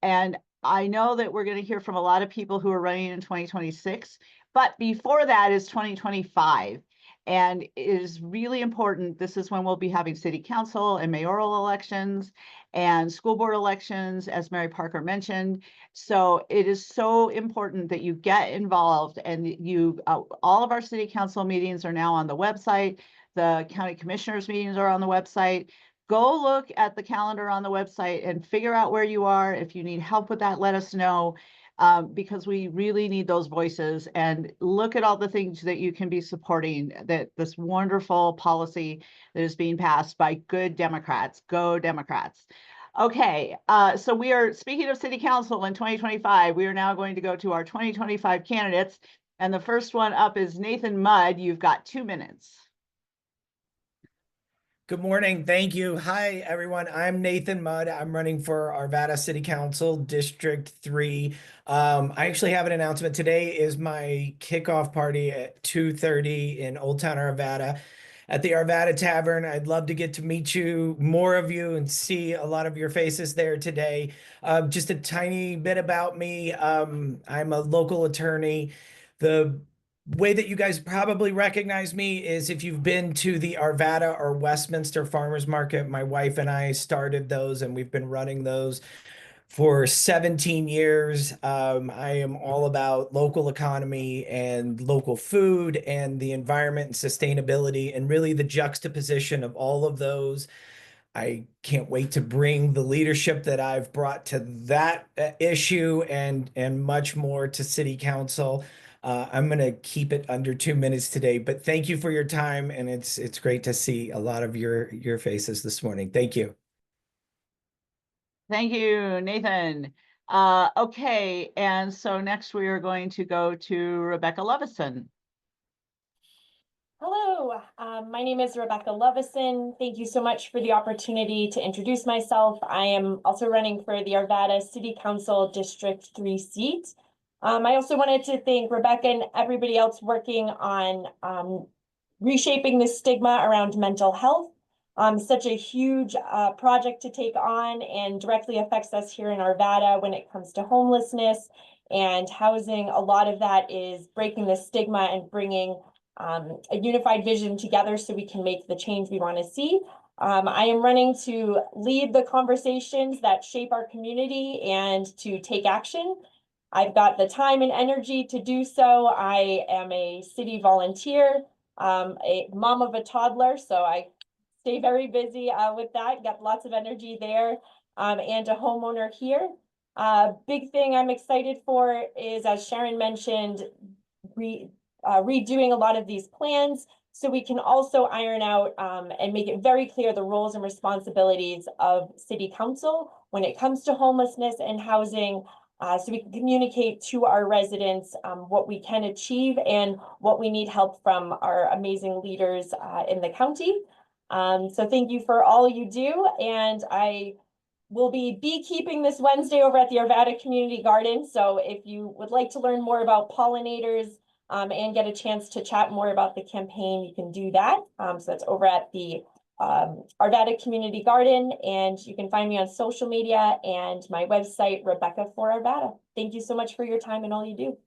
And I know that we're going to hear from a lot of people who are running in 2026, But before that is 2025. And it is really important. This is when we'll be having city council and mayoral elections and school board elections, as Mary Parker mentioned. So it is so important that you get involved, and you, all of our city council meetings are now on the website. The county commissioners meetings are on the website. Go look at the calendar on the website and figure out where you are. If you need help with that, let us know. Because we really need those voices, and look at all the things that you can be supporting, that this wonderful policy that is being passed by good Democrats. Go Democrats. Okay, so we are, speaking of city council in 2025, we are now going to go to our 2025 candidates. And the first one up is Nathan Mudd. You've got 2 minutes. Good morning. Thank you. Hi, everyone. I'm Nathan Mudd. I'm running for Arvada City Council, District 3. I actually have an announcement. Today is my kickoff party at 2:30 in Old Town Arvada at the Arvada Tavern. I'd love to get to meet you, more of you, and see a lot of your faces there today. Just a tiny bit about me. I'm a local attorney. The way that you guys probably recognize me is if you've been to the Arvada or Westminster Farmers Market. My wife and I started those, and we've been running those for 17 years. I am all about local economy and local food and the environment and sustainability, and really the juxtaposition of all of those. I can't wait to bring the leadership that I've brought to that issue and much more to City Council. I'm going to keep it under 2 minutes today, but thank you for your time, and it's great to see a lot of your faces this morning. Thank you. Thank you, Nathan. Okay, and so next we are going to go to Rebecca Lovison. Hello, my name is Rebecca Lovison. Thank you so much for the opportunity to introduce myself. I am also running for the Arvada City Council District 3 seat. I also wanted to thank Rebecca and everybody else working on reshaping the stigma around mental health. Such a huge project to take on, and directly affects us here in Arvada when it comes to homelessness and housing. A lot of that is breaking the stigma and bringing a unified vision together so we can make the change we want to see. I am running to lead the conversations that shape our community and to take action. I've got the time and energy to do so. I am a city volunteer, a mom of a toddler, so I stay very busy with that, got lots of energy there, and a homeowner here. Big thing I'm excited for is, as Sharon mentioned, redoing a lot of these plans so we can also iron out and make it very clear the roles and responsibilities of City Council when it comes to homelessness and housing, so we can communicate to our residents what we can achieve and what we need help from our amazing leaders in the county. So thank you for all you do, and I will be beekeeping this Wednesday over at the Arvada Community Garden. So if you would like to learn more about pollinators and get a chance to chat more about the campaign, you can do that. So that's over at the Arvada Community Garden, and you can find me on social media and my website, Rebecca for Arvada. Thank you so much for your time and all you do.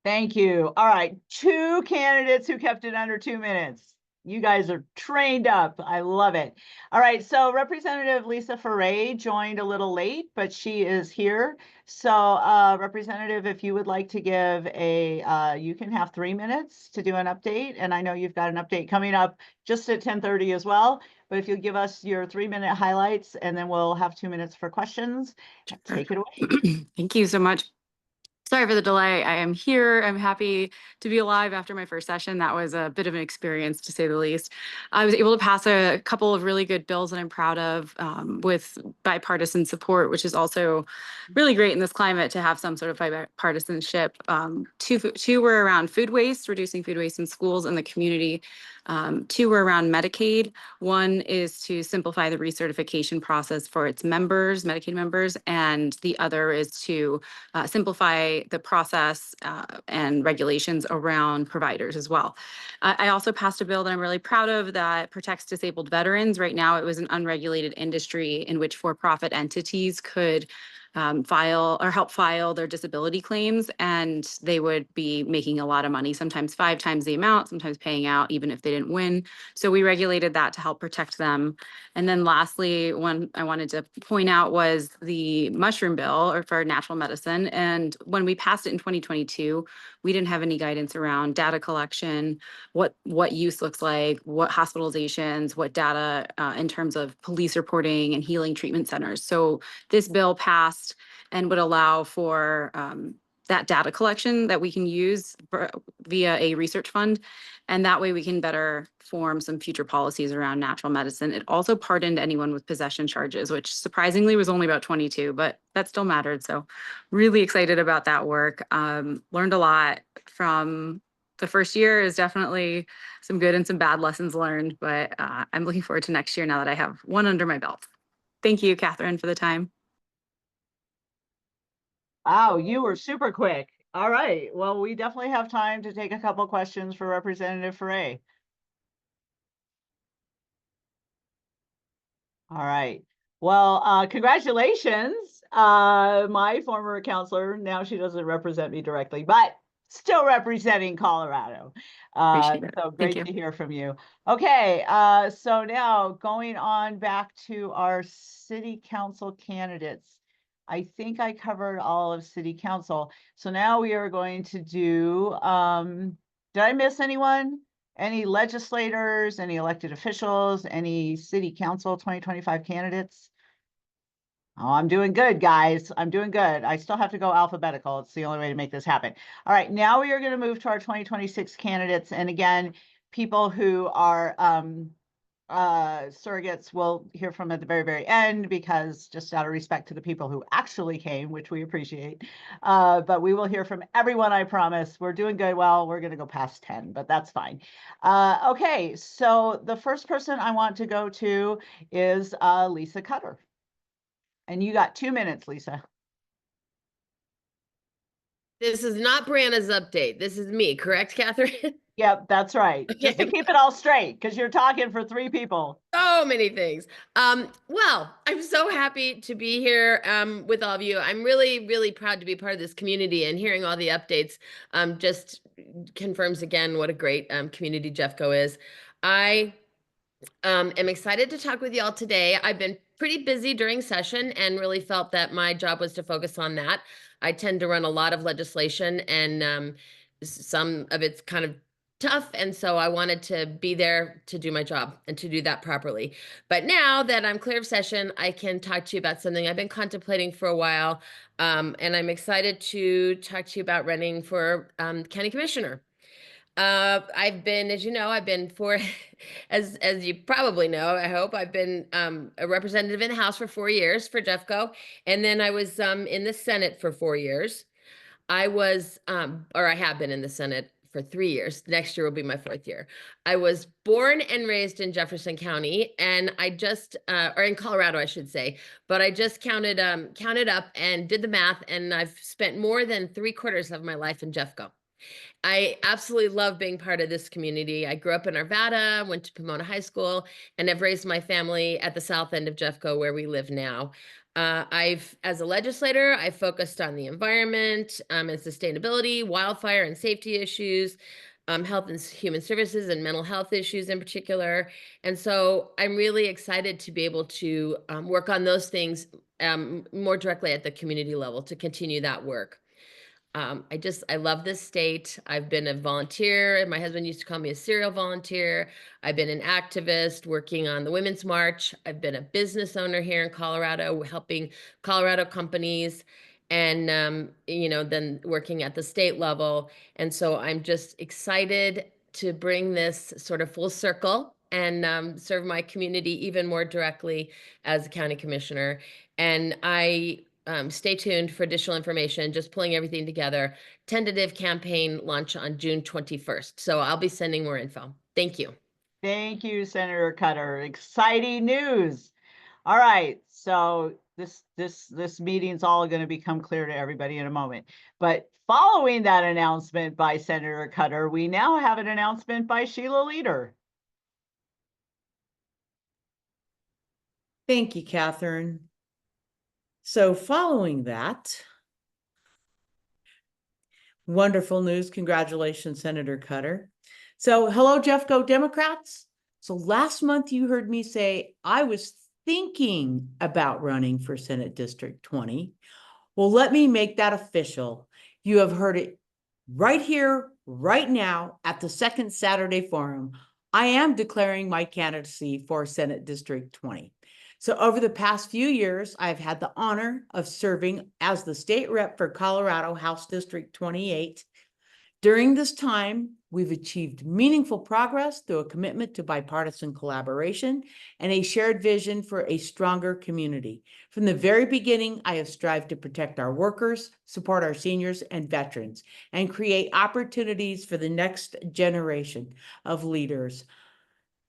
Thank you. All right, 2 candidates who kept it under 2 minutes. You guys are trained up. I love it. All right, so Representative Lisa Foray joined a little late, but she is here. So Representative, if you would like to give a, you can have 3 minutes to do an update. And I know you've got an update coming up just at 10:30 as well. But if you give us your 3-minute highlights, and then we'll have 2 minutes for questions. Take it away. Thank you so much. Sorry for the delay. I am here. I'm happy to be alive after my first session. That was a bit of an experience, to say the least. I was able to pass a couple of really good bills that I'm proud of with bipartisan support, which is also really great in this climate to have some sort of bipartisanship. Two were around food waste, reducing food waste in schools and the community. 2 were around Medicaid. 1 is to simplify the recertification process for its members, Medicaid members, and the other is to simplify the process and regulations around providers as well. I also passed a bill that I'm really proud of that protects disabled veterans. Right now, it was an unregulated industry in which for-profit entities could file or help file their disability claims, and they would be making a lot of money, sometimes 5 times the amount, sometimes paying out even if they didn't win. So we regulated that to help protect them. And then lastly, one I wanted to point out was the mushroom bill or for natural medicine. And when we passed it in 2022, we didn't have any guidance around data collection, what use looks like, what hospitalizations, what data in terms of police reporting and healing treatment centers. So this bill passed and would allow for that data collection that we can use via a research fund. And that way we can better form some future policies around natural medicine. It also pardoned anyone with possession charges, which surprisingly was only about 22, but that still mattered. So really excited about that work. Learned a lot from the first year. Is definitely some good and some bad lessons learned, but I'm looking forward to next year now that I have one under my belt. Thank you, Catherine, for the time. Wow, you were super quick. All right. Well, we definitely have time to take a couple questions for Representative Foray. All right. Well, congratulations. My former counselor, now she doesn't represent me directly, but still representing Colorado. Appreciate it. So Thank great you. to hear from you. Okay, so now going on back to our city council candidates. I think I covered all of city council. So now we are going to do, did I miss anyone? Any legislators, any elected officials, any city council 2025 candidates? Oh, I'm doing good, guys. I'm doing good. I still have to go alphabetical. It's the only way to make this happen. All right, now we are going to move to our 2026 candidates. And again, people who are surrogates we'll hear from at the very, very end, because just out of respect to the people who actually came, which we appreciate. But we will hear from everyone, I promise. We're doing good. Well, we're going to go past 10, but that's fine. Okay, so the first person I want to go to is Lisa Cutter. And you got 2 minutes, Lisa. This is not Brianna's update. This is me, correct, Catherine? Yep, that's right. Just to keep it all straight, because you're talking for 3 people. So many things. Well, I'm so happy to be here with all of you. I'm really, really proud to be part of this community, and hearing all the updates just confirms again what a great community Jeffco is. I am excited to talk with you all today. I've been pretty busy during session and really felt that my job was to focus on that. I tend to run a lot of legislation, and some of it's kind of tough, and so I wanted to be there to do my job and to do that properly. But now that I'm clear of session, I can talk to you about something I've been contemplating for a while, and I'm excited to talk to you about running for county commissioner. I've been, as you know, I've been for, as you probably know, I hope, I've been a representative in the House for 4 years for Jeffco, and then I was in the Senate for 4 years. I was, or I have been in the Senate for 3 years. Next year will be my 4th year. I was born and raised in Jefferson County, and I just, or in Colorado, I should say, but I just counted up and did the math, and I've spent more than 3/4 of my life in Jeffco. I absolutely love being part of this community. I grew up in Arvada, went to Pomona High School, and have raised my family at the south end of Jeffco, where we live now. As a legislator, I focused on the environment and sustainability, wildfire and safety issues, health and human services, and mental health issues in particular. And so I'm really excited to be able to work on those things more directly at the community level to continue that work. I love this state. I've been a volunteer. My husband used to call me a serial volunteer. I've been an activist working on the Women's March. I've been a business owner here in Colorado, helping Colorado companies, and then working at the state level. And so I'm just excited to bring this sort of full circle and serve my community even more directly as a county commissioner. And stay tuned for additional information, just pulling everything together. Tentative campaign launch on June 21st. So I'll be sending more info. Thank you. Thank you, Senator Cutter. Exciting news. All right, so this meeting's all going to become clear to everybody in a moment. But following that announcement by Senator Cutter, we now have an announcement by Sheila Leader. Thank you, Catherine. So following that, wonderful news. Congratulations, Senator Cutter. So hello, Jeffco Democrats. So last month you heard me say I was thinking about running for Senate District 20. Well, let me make that official. You have heard it right here, right now at the Second Saturday Forum. I am declaring my candidacy for Senate District 20. So over the past few years, I've had the honor of serving as the state rep for Colorado House District 28. During this time, we've achieved meaningful progress through a commitment to bipartisan collaboration and a shared vision for a stronger community. From the very beginning, I have strived to protect our workers, support our seniors and veterans, and create opportunities for the next generation of leaders.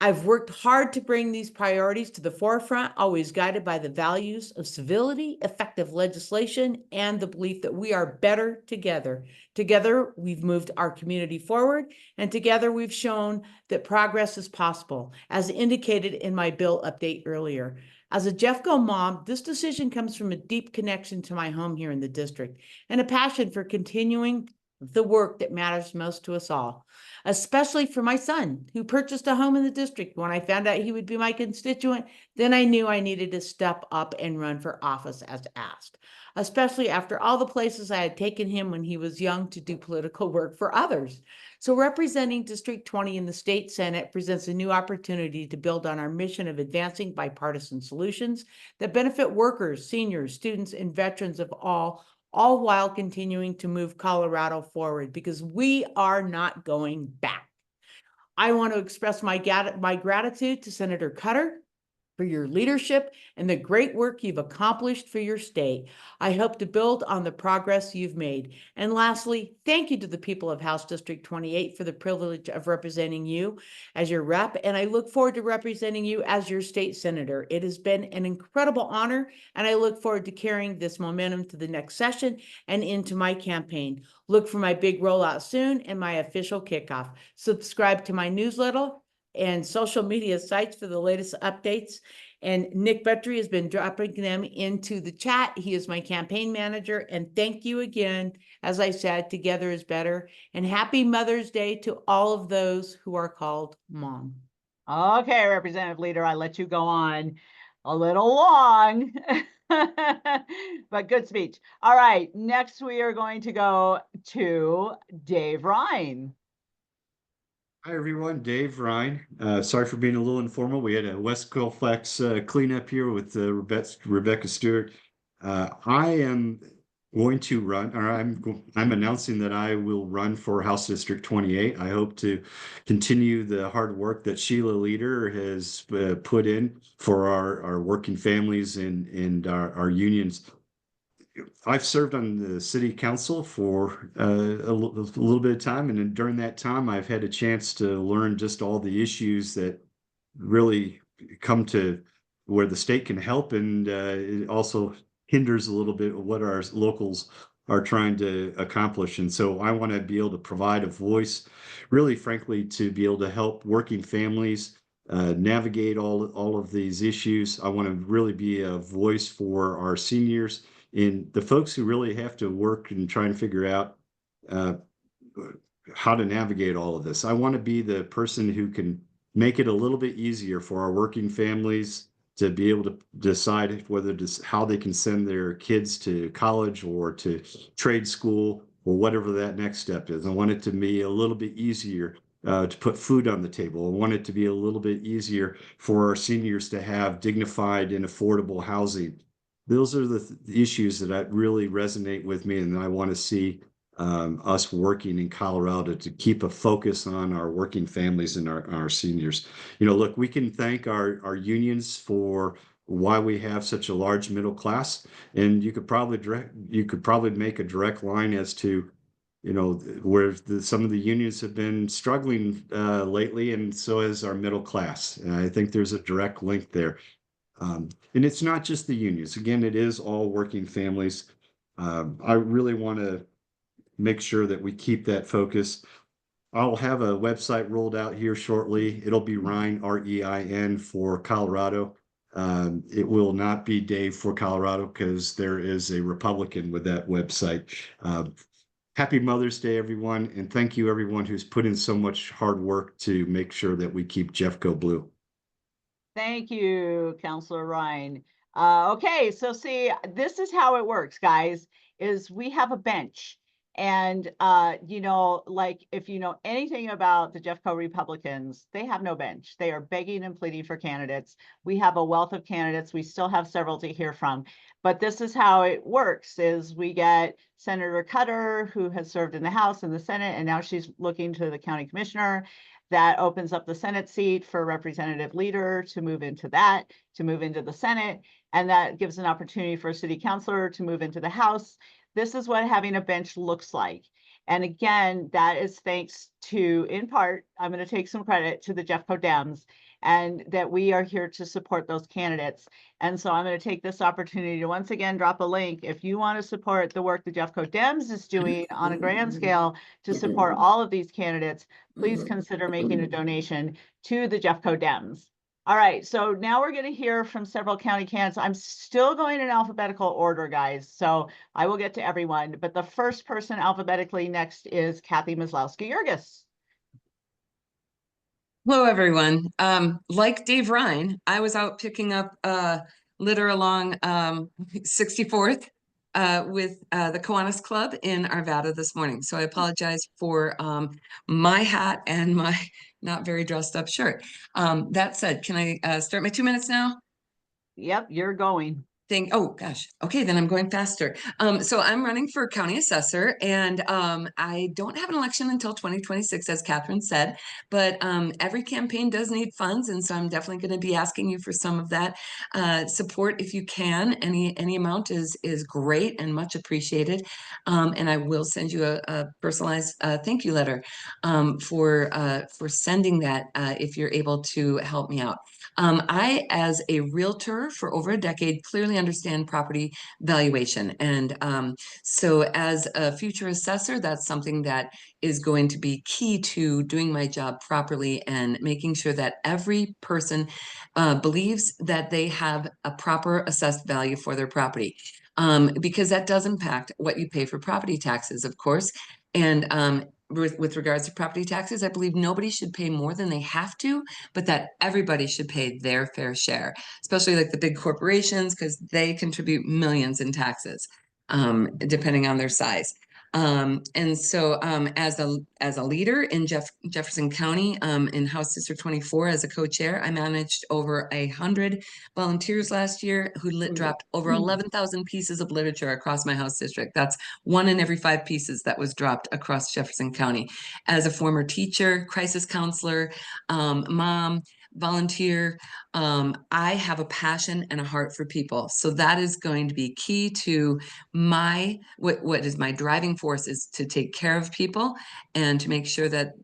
I've worked hard to bring these priorities to the forefront, always guided by the values of civility, effective legislation, and the belief that we are better together. Together, we've moved our community forward, and together we've shown that progress is possible, as indicated in my bill update earlier. As a Jeffco mom, this decision comes from a deep connection to my home here in the district and a passion for continuing the work that matters most to us all, especially for my son, who purchased a home in the district. When I found out he would be my constituent, then I knew I needed to step up and run for office as asked, especially after all the places I had taken him when he was young to do political work for others. So representing District 20 in the state Senate presents a new opportunity to build on our mission of advancing bipartisan solutions that benefit workers, seniors, students, and veterans of all while continuing to move Colorado forward, because we are not going back. I want to express my gratitude to Senator Cutter for your leadership and the great work you've accomplished for your state. I hope to build on the progress you've made. And lastly, thank you to the people of House District 28 for the privilege of representing you as your rep, and I look forward to representing you as your state senator. It has been an incredible honor, and I look forward to carrying this momentum to the next session and into my campaign. Look for my big rollout soon and my official kickoff. Subscribe to my newsletter and social media sites for the latest updates. And Nick Betry has been dropping them into the chat. He is my campaign manager. And thank you again. As I said, together is better. And happy Mother's Day to all of those who are called mom. Okay, Representative Leader, I let you go on a little long, but good speech. All right, next we are going to go to Dave Ryan. Hi, everyone. Dave Ryan. Sorry for being a little informal. We had a West Colfax cleanup here with Rebecca Stewart. I am going to run, or I'm announcing that I will run for House District 28. I hope to continue the hard work that Sheila Leader has put in for our working families and our unions. I've served on the city council for a little bit of time, and during that time, I've had a chance to learn just all the issues that really come to where the state can help, and it also hinders a little bit of what our locals are trying to accomplish. And so I want to be able to provide a voice, really, frankly, to be able to help working families navigate all of these issues. I want to really be a voice for our seniors and the folks who really have to work and try and figure out how to navigate all of this. I want to be the person who can make it a little bit easier for our working families to be able to decide how they can send their kids to college or to trade school or whatever that next step is. I want it to be a little bit easier to put food on the table. I want it to be a little bit easier for our seniors to have dignified and affordable housing. Those are the issues that really resonate with me, and I want to see us working in Colorado to keep a focus on our working families and our seniors. You know, look, we can thank our unions for why we have such a large middle class, and you could probably make a direct line as to, you know, where some of the unions have been struggling lately, and so has our middle class. And I think there's a direct link there. And it's not just the unions. Again, it is all working families. I really want to make sure that we keep that focus. I'll have a website rolled out here shortly. It'll be Ryan, R-E-I-N, for Colorado. It will not be Dave for Colorado because there is a Republican with that website. Happy Mother's Day, everyone, and thank you everyone who's put in so much hard work to make sure that we keep Jeffco blue. Thank you, Councilor Ryan. Okay, so see, this is how it works, guys, is we have a bench. And, you know, like if you know anything about the Jeffco Republicans, they have no bench. They are begging and pleading for candidates. We have a wealth of candidates. We still have several to hear from. But this is how it works, is we get Senator Cutter, who has served in the House and the Senate, and now she's looking to the county commissioner. That opens up the Senate seat for Representative Leader to move into that, to move into the Senate. And that gives an opportunity for a city councilor to move into the House. This is what having a bench looks like. And again, that is thanks to, in part, I'm going to take some credit to the Jeffco Dems, and that we are here to support those candidates. And so I'm going to take this opportunity to once again drop a link. If you want to support the work the Jeffco Dems is doing on a grand scale to support all of these candidates, please consider making a donation to the Jeffco Dems. All right, so now we're going to hear from several county candidates. I'm still going in alphabetical order, guys, so I will get to everyone. But the first person alphabetically next is Kathy Maslowski-Jurgis. Hello, everyone. Like Dave Ryan, I was out picking up litter along 64th with the Kiwanis Club in Arvada this morning. So I apologize for my hat and my not very dressed up shirt. That said, can I start my 2 minutes now? Yep, you're going. Oh gosh. Okay, then I'm going faster. So I'm running for county assessor, and I don't have an election until 2026, as Catherine said, but every campaign does need funds, and so I'm definitely going to be asking you for some of that support if you can. Any amount is great and much appreciated, and I will send you a personalized thank you letter for sending that if you're able to help me out. I, as a realtor for over a decade, clearly understand property valuation. And so as a future assessor, that's something that is going to be key to doing my job properly and making sure that every person believes that they have a proper assessed value for their property. Because that does impact what you pay for property taxes, of course. And with regards to property taxes, I believe nobody should pay more than they have to, but that everybody should pay their fair share, especially like the big corporations, because they contribute millions in taxes, depending on their size. And so as a leader in Jefferson County, in House District 24 as a co-chair, I managed over 100 volunteers last year who dropped over 11,000 pieces of literature across my House District. That's 1 in every 5 pieces that was dropped across Jefferson County. As a former teacher, crisis counselor, mom, volunteer, I have a passion and a heart for people. So that is going to be key to what is my driving force, is to take care of people and to make sure that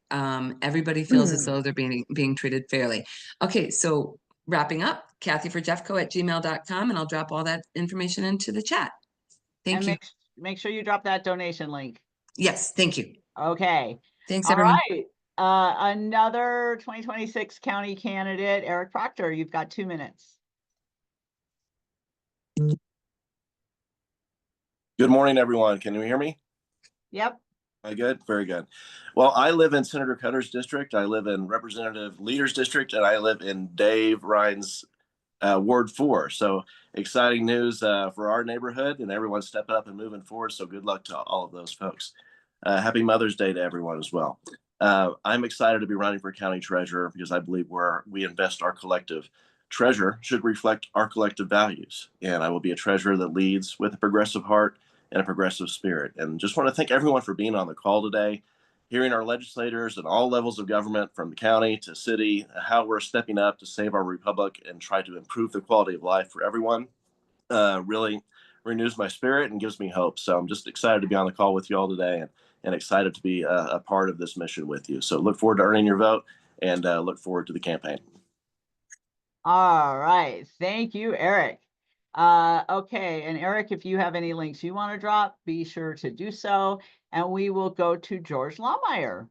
everybody feels as though they're being treated fairly. Okay, so wrapping up, kathyforjeffco@gmail.com, and I'll drop all that information into the chat. Thank you. Make sure you drop that donation link. Yes, thank you. Okay. Thanks, All everyone. right. Another 2026 county candidate, Eric Proctor, you've got 2 minutes. Good morning, everyone. Can you hear me? Yep. Good. Very good. Well, I live in Senator Cutter's district. I live in Representative Leader's district, and I live in Dave Ryan's Ward 4. So exciting news for our neighborhood, and everyone stepping up and moving forward. So good luck to all of those folks. Happy Mother's Day to everyone as well. I'm excited to be running for county treasurer because I believe where we invest our collective treasure should reflect our collective values. And I will be a treasurer that leads with a progressive heart and a progressive spirit. And just want to thank everyone for being on the call today, hearing our legislators at all levels of government, from the county to city, how we're stepping up to save our republic and try to improve the quality of life for everyone. Really renews my spirit and gives me hope. So I'm just excited to be on the call with you all today, and excited to be a part of this mission with you. So look forward to earning your vote, and look forward to the campaign. All right. Thank you, Eric. Okay. And Eric, if you have any links you want to drop, be sure to do so. And we will go to George Lawmeyer.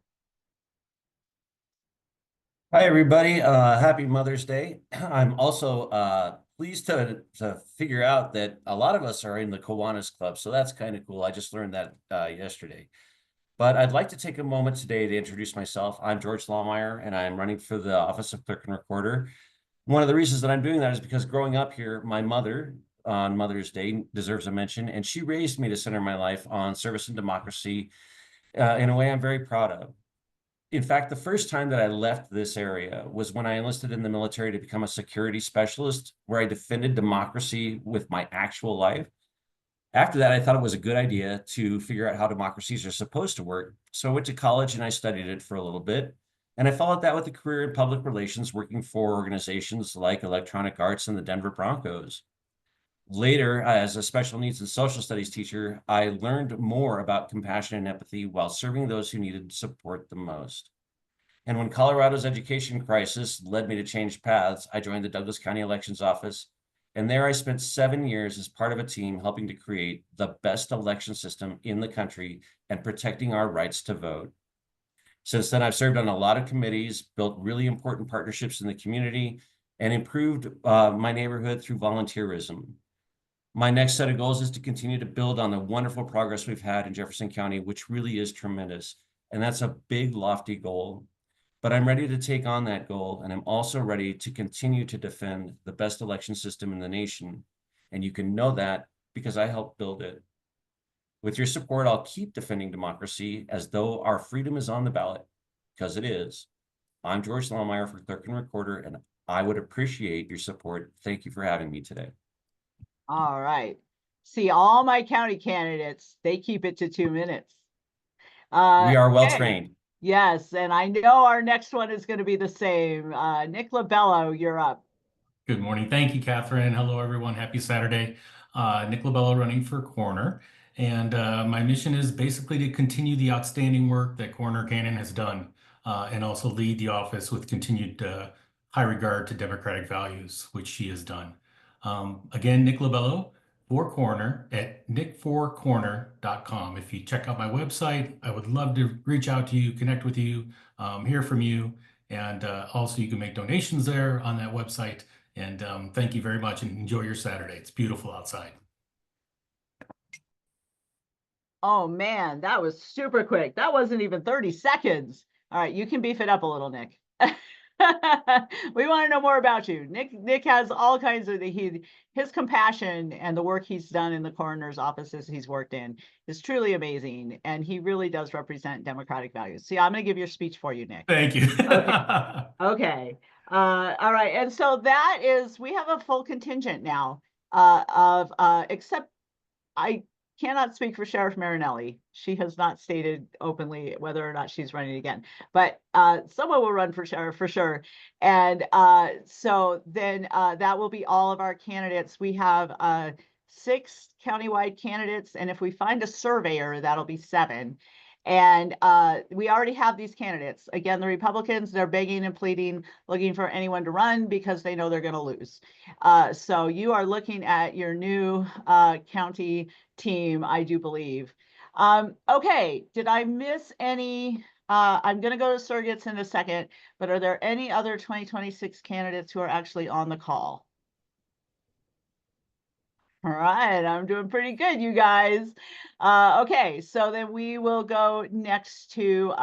Hi, everybody. Happy Mother's Day. I'm also pleased to figure out that a lot of us are in the Kiwanis Club, so that's kind of cool. I just learned that yesterday. But I'd like to take a moment today to introduce myself. I'm George Lohmeyer, and I'm running for the office of Clerk and Recorder. One of the reasons that I'm doing that is because growing up here, my mother on Mother's Day deserves a mention, and she raised me to center my life on service and democracy in a way I'm very proud of. In fact, the first time that I left this area was when I enlisted in the military to become a security specialist, where I defended democracy with my actual life. After that, I thought it was a good idea to figure out how democracies are supposed to work. So I went to college and I studied it for a little bit. And I followed that with a career in public relations, working for organizations like Electronic Arts and the Denver Broncos. Later, as a special needs and social studies teacher, I learned more about compassion and empathy while serving those who needed support the most. And when Colorado's education crisis led me to change paths, I joined the Douglas County Elections Office. And there I spent 7 years as part of a team helping to create the best election system in the country and protecting our rights to vote. Since then, I've served on a lot of committees, built really important partnerships in the community, and improved my neighborhood through volunteerism. My next set of goals is to continue to build on the wonderful progress we've had in Jefferson County, which really is tremendous. And that's a big, lofty goal. But I'm ready to take on that goal, and I'm also ready to continue to defend the best election system in the nation. And you can know that because I helped build it. With your support, I'll keep defending democracy as though our freedom is on the ballot, because it is. I'm George Lohmeyer for Clerk and Recorder, and I would appreciate your support. Thank you for having me today. All right. See, all my county candidates, they keep it to 2 minutes. We are well okay. trained. Yes, and I know our next one is going to be the same. Nick Lobello, you're up. Good morning. Thank you, Catherine. Hello, everyone. Happy Saturday. Nick Lobello running for coroner. And my mission is basically to continue the outstanding work that Coroner Cannon has done and also lead the office with continued high regard to democratic values, which she has done. Again, Nick Lobello for coroner at nick4corner.com. If you check out my website, I would love to reach out to you, connect with you, hear from you. And also you can make donations there on that website. And thank you very much and enjoy your Saturday. It's beautiful outside. Oh man, that was super quick. That wasn't even 30 seconds. All right, you can beef it up a little, Nick. We want to know more about you. Nick has all kinds of his compassion and the work he's done in the coroner's offices he's worked in is truly amazing. And he really does represent democratic values. See, I'm going to give your speech for you, Nick. Thank you. Okay. All right. And so that is, we have a full contingent now except I cannot speak for Sheriff Marinelli. She has not stated openly whether or not she's running again, but someone will run for sheriff for sure. And so then that will be all of our candidates. We have 6 countywide candidates, and if we find a surveyor, that'll be 7. And we already have these candidates. Again, the Republicans, they're begging and pleading, looking for anyone to run because they know they're going to lose. So you are looking at your new county team, I do believe. Okay, did I miss any? I'm going to go to surrogates in a second, but are there any other 2026 candidates who are actually on the call? All right, I'm doing pretty good, you guys. Okay, so then we will go next to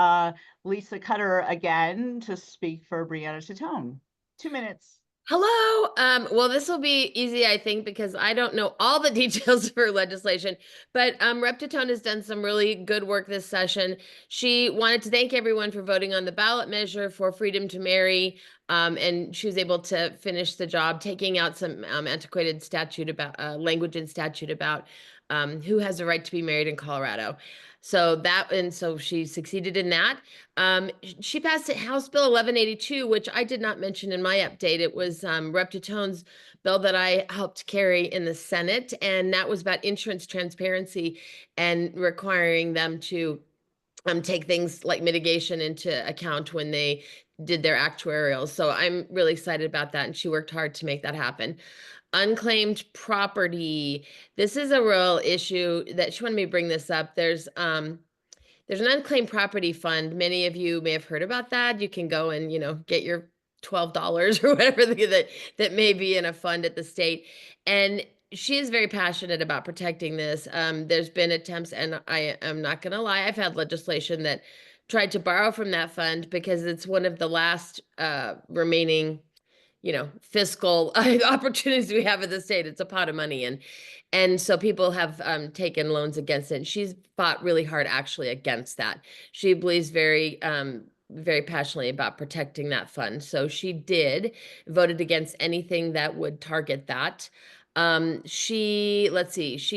Lisa Cutter again to speak for Brianna Titone. 2 minutes. Hello. Well, this will be easy, I think, because I don't know all the details for legislation, but Rep. Titone has done some really good work this session. She wanted to thank everyone for voting on the ballot measure for freedom to marry, and she was able to finish the job, taking out some antiquated statute about language and statute about who has the right to be married in Colorado. So she succeeded in that. She passed House Bill 1182, which I did not mention in my update. It was Rep. Titone's bill that I helped carry in the Senate, and that was about insurance transparency and requiring them to take things like mitigation into account when they did their actuarials. So I'm really excited about that, and she worked hard to make that happen. Unclaimed property. This is a real issue that she wanted me to bring this up. There's an unclaimed property fund. Many of you may have heard about that. You can go and, get your $12 or whatever that may be in a fund at the state. And she is very passionate about protecting this. There's been attempts, and I am not going to lie, I've had legislation that tried to borrow from that fund because it's one of the last remaining, fiscal opportunities we have at the state. It's a pot of money, and so people have taken loans against it. And she's fought really hard actually against that. She believes very passionately about protecting that fund. So she voted against anything that would target that. She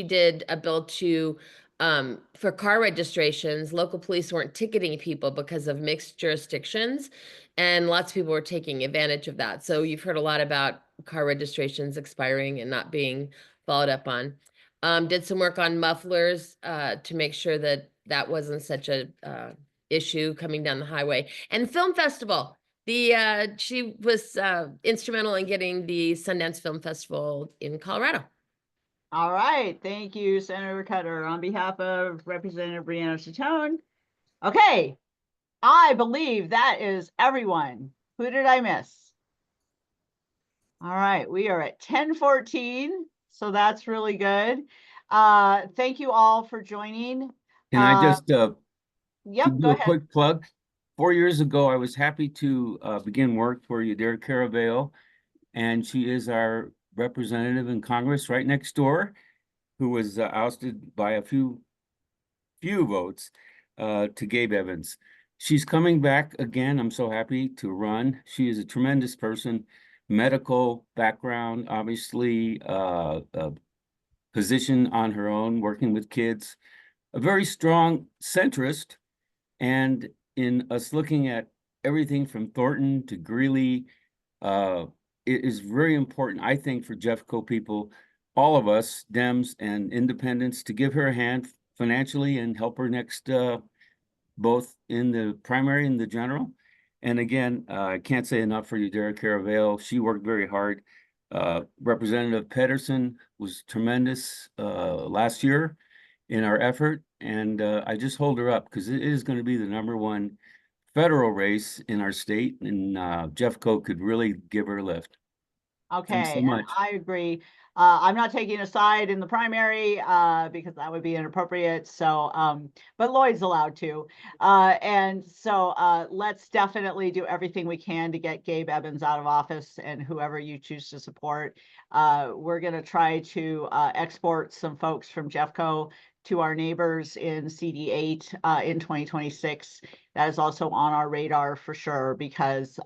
did a bill to for car registrations. Local police weren't ticketing people because of mixed jurisdictions, and lots of people were taking advantage of that. So you've heard a lot about car registrations expiring and not being followed up on. Did some work on mufflers to make sure that wasn't such a issue coming down the highway. And film festival. She was instrumental in getting the Sundance Film Festival in Colorado. All right, thank you, Senator Cutter. On behalf of Representative Brianna Citone. Okay, I believe that is everyone. Who did I miss? All right, we are at 10:14, so that's really good. Thank you all for joining. Can I just Yep, do go a ahead. quick plug? 4 years ago, I was happy to begin work for Yadira Caraveo, and she is our representative in Congress right next door, who was ousted by a few votes to Gabe Evans. She's coming back again. I'm so happy to run. She is a tremendous person, medical background, obviously, a position on her own, working with kids, a very strong centrist. And in us looking at everything from Thornton to Greeley, it is very important, I think, for Jeffco people, all of us, Dems and independents, to give her a hand financially and help her next, both in the primary and the general. And again, I can't say enough for Yadira Caraveo. She worked very hard. Representative Pedersen was tremendous last year in our effort. And I just hold her up because it is going to be the #1 federal race in our state, and Jeffco could really give her a lift. Thanks Okay, so and much. I agree. I'm not taking a side in the primary because that would be inappropriate. So, but Lloyd's allowed to. And so let's definitely do everything we can to get Gabe Evans out of office and whoever you choose to support. We're going to try to export some folks from Jeffco to our neighbors in CD8 in 2026. That is also on our radar for sure, because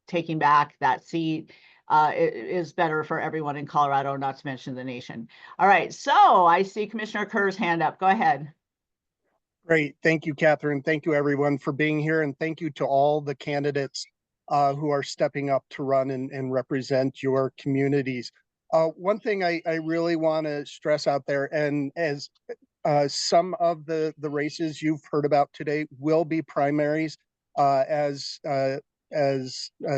taking back that seat it is better for everyone in Colorado, not to mention the nation. All right, so I see Commissioner Kerr's hand up. Go ahead. Great. Thank you, Catherine. Thank you, everyone, for being here. And thank you to all the candidates who are stepping up to run and represent your communities. One thing I really want to stress out there, and as some of the races you've heard about today will be primaries, as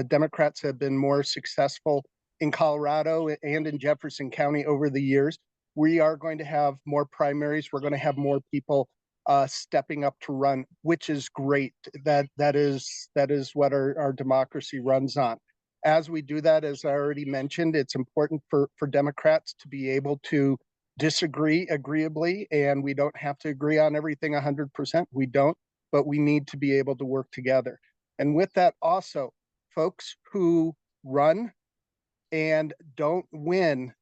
Democrats have been more successful in Colorado and in Jefferson County over the years. We are going to have more primaries. We're going to have more people stepping up to run, which is great. That is what our democracy runs on. As we do that, as I already mentioned, it's important for Democrats to be able to disagree agreeably, and we don't have to agree on everything 100%. We don't, but we need to be able to work together. And with that also, folks who run and don't win,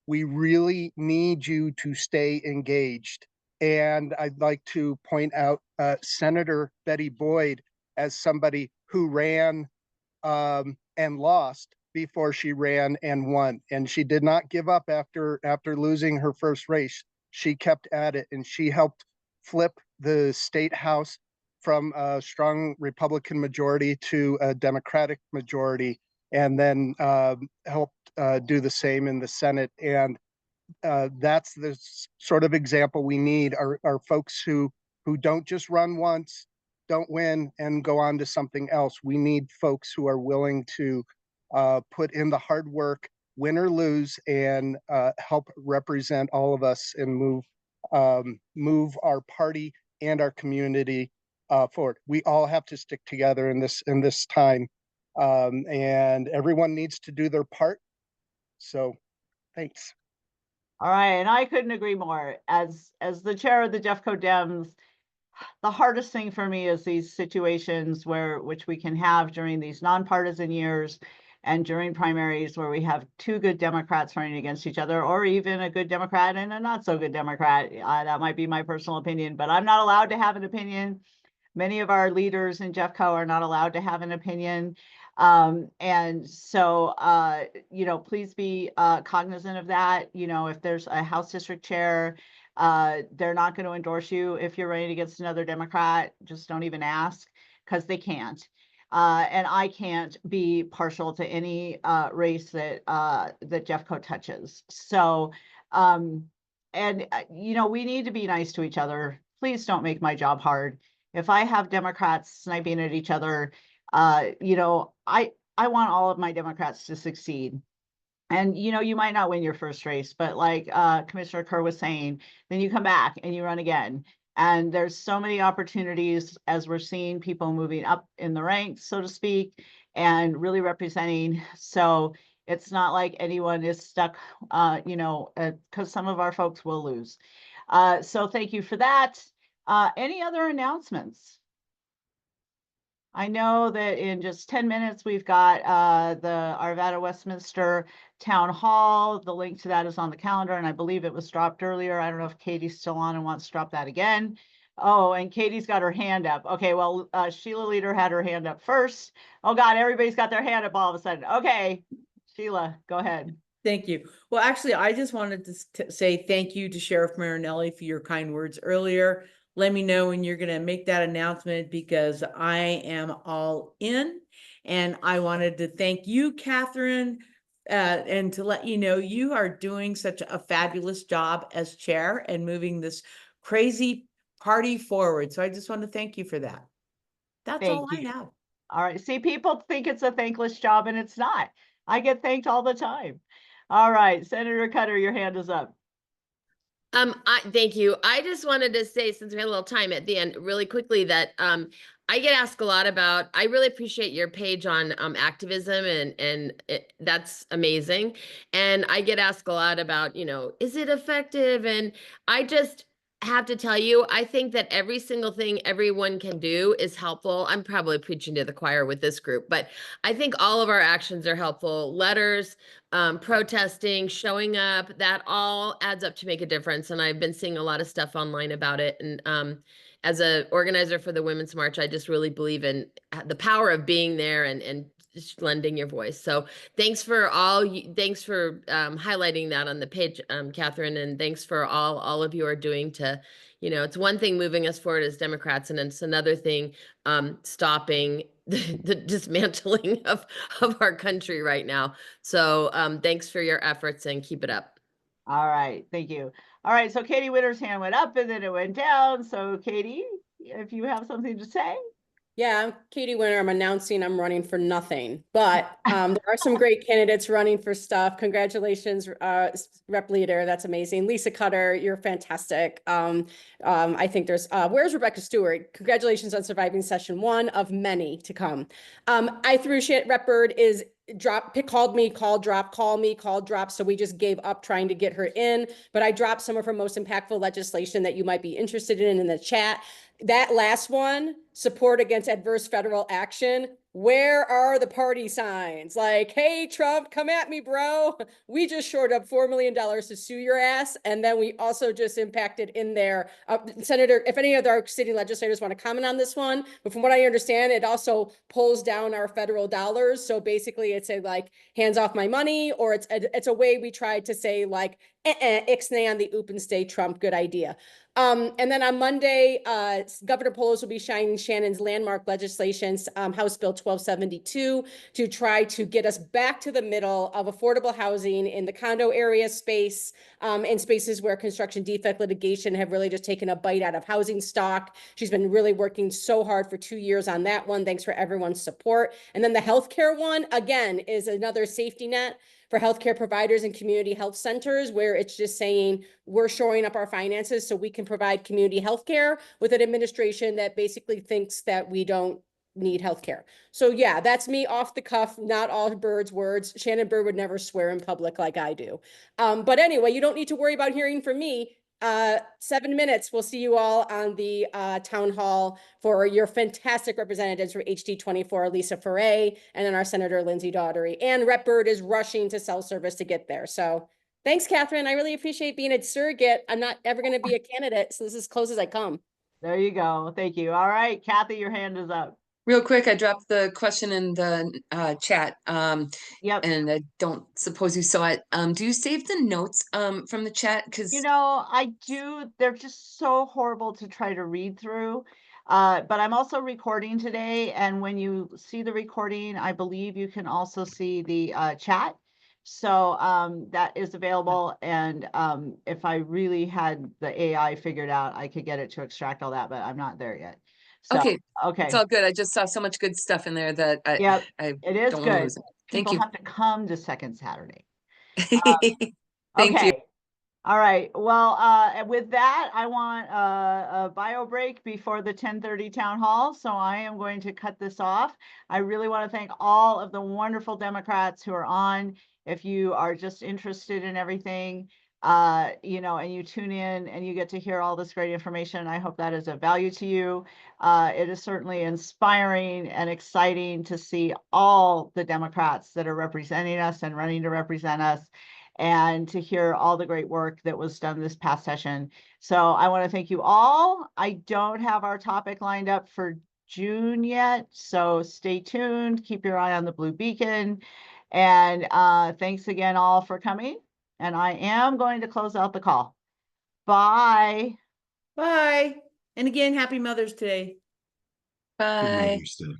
we really need you to stay engaged. And I'd like to point out Senator Betty Boyd as somebody who ran and lost before she ran and won. And she did not give up after losing her first race. She kept at it, and she helped flip the state house from a strong Republican majority to a Democratic majority, and then helped do the same in the Senate. And that's the sort of example we need, are folks who don't just run once, don't win, and go on to something else. We need folks who are willing to put in the hard work, win or lose, and help represent all of us and move our party and our community forward. We all have to stick together in this time. And everyone needs to do their part. So thanks. All right, and I couldn't agree more. As the chair of the Jeffco Dems, the hardest thing for me is these situations which we can have during these nonpartisan years and during primaries where we have two good Democrats running against each other, or even a good Democrat and a not so good Democrat. That might be my personal opinion, but I'm not allowed to have an opinion. Many of our leaders in Jeffco are not allowed to have an opinion. And so, please be cognizant of that. If there's a House District Chair, they're not going to endorse you if you're running against another Democrat. Just don't even ask, because they can't. And I can't be partial to any race that Jeffco touches. So, we need to be nice to each other. Please don't make my job hard. If I have Democrats sniping at each other, I want all of my Democrats to succeed. And, you might not win your first race, but like Commissioner Kerr was saying, then you come back and you run again. And there's so many opportunities as we're seeing people moving up in the ranks, so to speak, and really representing. So it's not like anyone is stuck, because some of our folks will lose. So thank you for that. Any other announcements? I know that in just 10 minutes, we've got the Arvada Westminster Town Hall. The link to that is on the calendar, and I believe it was dropped earlier. I don't know if Katie's still on and wants to drop that again. Oh, and Katie's got her hand up. Okay, well, Sheila Leader had her hand up first. Oh God, everybody's got their hand up all of a sudden. Okay, Sheila, go ahead. Thank you. Well, actually, I just wanted to say thank you to Sheriff Marinelli for your kind words earlier. Let me know when you're going to make that announcement, because I am all in. And I wanted to thank you, Catherine, and to let you know you are doing such a fabulous job as chair and moving this crazy party forward. So I just want to thank you for that. That's all I have. All right. See, people think it's a thankless job, and it's not. I get thanked all the time. All right, Senator Cutter, your hand is up. Thank you. I just wanted to say, since we had a little time at the end, really quickly, that I get asked a lot about. I really appreciate your page on activism, and that's amazing. And I get asked a lot about, is it effective? And I just have to tell you, I think that every single thing everyone can do is helpful. I'm probably preaching to the choir with this group, but I think all of our actions are helpful. Letters, protesting, showing up, that all adds up to make a difference. And I've been seeing a lot of stuff online about it. And as an organizer for the Women's March, I just really believe in the power of being there and just lending your voice. So thanks for highlighting that on the page, Catherine, and thanks for all of you are doing to, it's one thing moving us forward as Democrats, and it's another thing stopping the dismantling of our country right now. So thanks for your efforts, and keep it up. All right, thank you. All right, so Katie Witter's hand went up and then it went down. So Katie, if you have something to say. Yeah, I'm Katie Winter. I'm announcing I'm running for nothing, but there are some great candidates running for stuff. Congratulations, Rep Leader. That's amazing. Lisa Cutter, you're fantastic. I think there's, where's Rebecca Stewart? Congratulations on surviving session 1 of many to come. I threw shit. Rep Bird is called me, call me, call drop. So we just gave up trying to get her in, but I dropped some of her most impactful legislation that you might be interested in the chat. That last one, support against adverse federal action. Where are the party signs? Like, hey, Trump, come at me, bro. We just shored up $4 million to sue your ass. And then we also just impacted in there. Senator, if any of our city legislators want to comment on this one, but from what I understand, it also pulls down our federal dollars. So basically it's a like, hands off my money, or it's a way we tried to say like, ixnay on the oop and stay Trump, good idea. And then on Monday, Governor Polis will be signing Shannon's landmark legislation, House Bill 1272, to try to get us back to the middle of affordable housing in the condo area space, in spaces where construction defect litigation have really just taken a bite out of housing stock. She's been really working so hard for 2 years on that one. Thanks for everyone's support. And then the healthcare one, again, is another safety net for healthcare providers and community health centers, where it's just saying we're shoring up our finances so we can provide community healthcare with an administration that basically thinks that we don't need healthcare. So yeah, that's me off the cuff, not all Bird's words. Shannon Bird would never swear in public like I do. But anyway, you don't need to worry about hearing from me. 7 minutes. We'll see you all on the town hall for your fantastic representatives for HD 24, Lisa Foray, and then our Senator Lindsay Daughtery. And Rep Bird is rushing to cell service to get there. So thanks, Catherine. I really appreciate being a surrogate. I'm not ever going to be a candidate, so this is as close as I come. There you go. Thank you. All right, Kathy, your hand is up. Real quick, I dropped the question in the chat. Yep. And I don't suppose you saw it. Do you save the notes from the chat? Because You know, I do. They're just so horrible to try to read through. But I'm also recording today, and when you see the recording, I believe you can also see the chat. So that is available. And if I really had the AI figured out, I could get it to extract all that, but I'm not there yet. So, okay, okay. it's all good. I just saw so much good stuff in there that I Yep, I it is don't want to good. lose it. Thank People you. have to come to Second Saturday. Thank you. All right. Well, and with that, I want a bio break before the 10:30 town hall. So I am going to cut this off. I really want to thank all of the wonderful Democrats who are on. If you are just interested in everything, you know, and you tune in and you get to hear all this great information, I hope that is of value to you. It is certainly inspiring and exciting to see all the Democrats that are representing us and running to represent us, and to hear all the great work that was done this past session. So I want to thank you all. I don't have our topic lined up for June yet, so stay tuned. Keep your eye on the blue beacon. And thanks again all for coming. And I am going to close out the call. Bye. Bye. And again, happy Mother's Day. Bye. Mother's Day.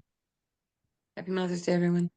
Happy Mother's Day, everyone.